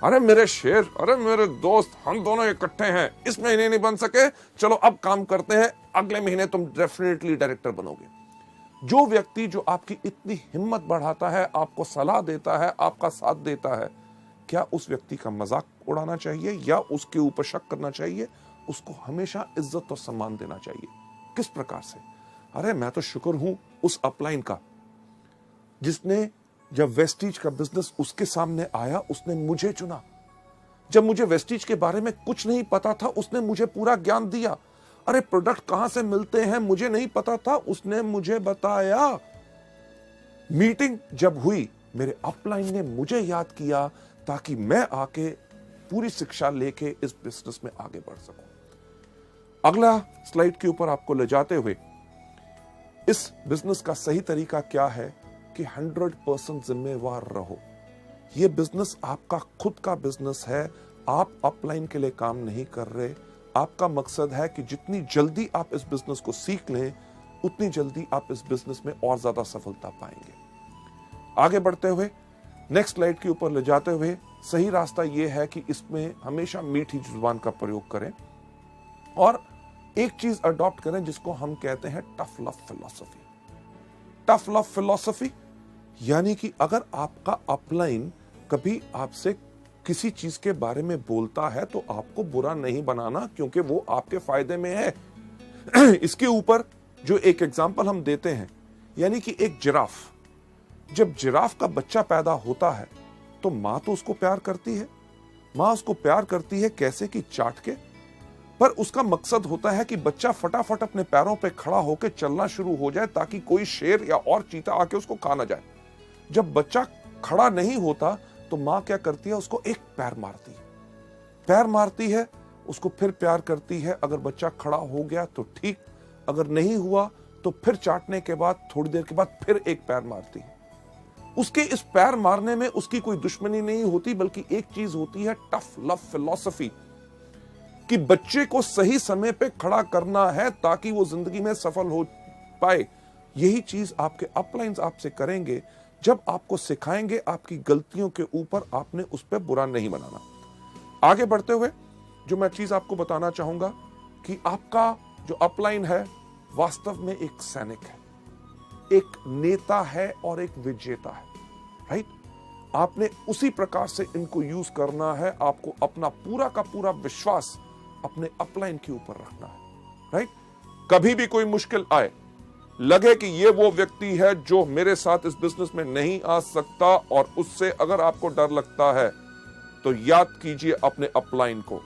अरे मेरे शेर, अरे मेरे दोस्त, हम दोनों इकट्ठे हैं, इस महीने नहीं बन सके, चलो अब काम करते हैं, अगले महीने तुम डेफिनेटली डायरेक्टर बनोगे। जो व्यक्ति जो आपकी इतनी हिम्मत बढ़ाता है, आपको सलाह देता है, आपका साथ देता है, क्या उस व्यक्ति का मजाक उड़ाना चाहिए या उसके ऊपर शक करना चाहिए? उसको हमेशा इज्जत और सम्मान देना चाहिए। किस प्रकार से? अरे मैं तो शुक्र हूं उस अपलाइन का, जिसने जब वेस्टीज का बिजनेस उसके सामने आया, उसने मुझे चुना। जब मुझे वेस्टीज के बारे में कुछ नहीं पता था, उसने मुझे पूरा ज्ञान दिया। अरे प्रोडक्ट कहां से मिलते हैं मुझे नहीं पता था, उसने मुझे बताया। मीटिंग जब हुई, मेरे अपलाइन ने मुझे याद किया, ताकि मैं आके पूरी शिक्षा लेके इस बिजनेस में आगे बढ़ सकूं। अगला स्लाइड के ऊपर आपको ले जाते हुए, इस बिजनेस का सही तरीका क्या है कि 100% जिम्मेवार रहो। यह बिजनेस आपका खुद का बिजनेस है। आप अपलाइन के लिए काम नहीं कर रहे। आपका मकसद है कि जितनी जल्दी आप इस बिजनेस को सीख लें, उतनी जल्दी आप इस बिजनेस में और ज्यादा सफलता पाएंगे। आगे बढ़ते हुए नेक्स्ट स्लाइड के ऊपर ले जाते हुए, सही रास्ता यह है कि इसमें हमेशा मीठी जुबान का प्रयोग करें। और एक चीज अडॉप्ट करें जिसको हम कहते हैं tough love philosophy. Tough love philosophy यानी कि अगर आपका अपलाइन कभी आपसे किसी चीज के बारे में बोलता है तो आपको बुरा नहीं बनाना, क्योंकि वो आपके फायदे में है। इसके ऊपर जो एक एग्जांपल हम देते हैं, यानी कि एक जिराफ, जब जिराफ का बच्चा पैदा होता है तो मां तो उसको प्यार करती है। मां उसको प्यार करती है कैसे कि चाट के, पर उसका मकसद होता है कि बच्चा फटाफट अपने पैरों पे खड़ा होकर चलना शुरू हो जाए ताकि कोई शेर या और चीता आके उसको खा ना जाए। जब बच्चा खड़ा नहीं होता तो मां क्या करती है, उसको एक पैर मारती है। पैर मारती है, उसको फिर प्यार करती है। अगर बच्चा खड़ा हो गया तो ठीक, अगर नहीं हुआ तो फिर चाटने के बाद थोड़ी देर के बाद फिर एक पैर मारती है। उसके इस पैर मारने में उसकी कोई दुश्मनी नहीं होती, बल्कि एक चीज होती है टफ लव फिलॉसफी, कि बच्चे को सही समय पे खड़ा करना है ताकि वो जिंदगी में सफल हो पाए। यही चीज आपके अपलाइंस आपसे करेंगे जब आपको सिखाएंगे आपकी गलतियों के ऊपर आपने उस पर बुरा नहीं बनाना। आगे बढ़ते हुए जो मैं चीज आपको बताना चाहूंगा कि आपका जो अपलाइन है वास्तव में एक सैनिक है, एक नेता है और एक विजेता है। राइट? आपने उसी प्रकार से इनको यूज करना है। आपको अपना पूरा का पूरा विश्वास अपने अपलाइन के ऊपर रखना है। राइट? कभी भी कोई मुश्किल आए, लगे कि ये वो व्यक्ति है जो मेरे साथ इस बिजनेस में नहीं आ सकता, और उससे अगर आपको डर लगता है तो याद कीजिए अपने अपलाइन को,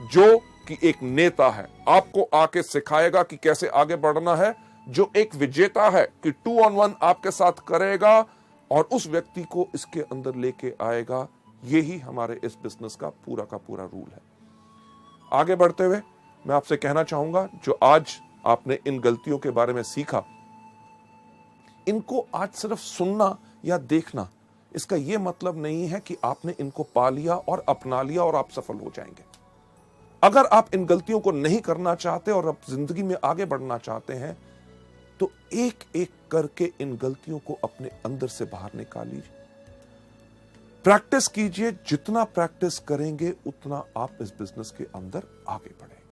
जो कि एक नेता है, आपको आके सिखाएगा कि कैसे आगे बढ़ना है, जो एक विजेता है कि 2 on 1 आपके साथ करेगा और उस व्यक्ति को इसके अंदर लेके आएगा। यही हमारे इस बिजनेस का पूरा रूल है। आगे बढ़ते हुए मैं आपसे कहना चाहूंगा, जो आज आपने इन गलतियों के बारे में सीखा, इनको आज सिर्फ सुनना या देखना, इसका यह मतलब नहीं है कि आपने इनको पा लिया और अपना लिया और आप सफल हो जाएंगे। अगर आप इन गलतियों को नहीं करना चाहते और आप जिंदगी में आगे बढ़ना चाहते हैं तो एक एक करके इन गलतियों को अपने अंदर से बाहर निकालिए। प्रैक्टिस कीजिए। जितना प्रैक्टिस करेंगे उतना आप इस बिजनेस के अंदर आगे बढ़ेंगे।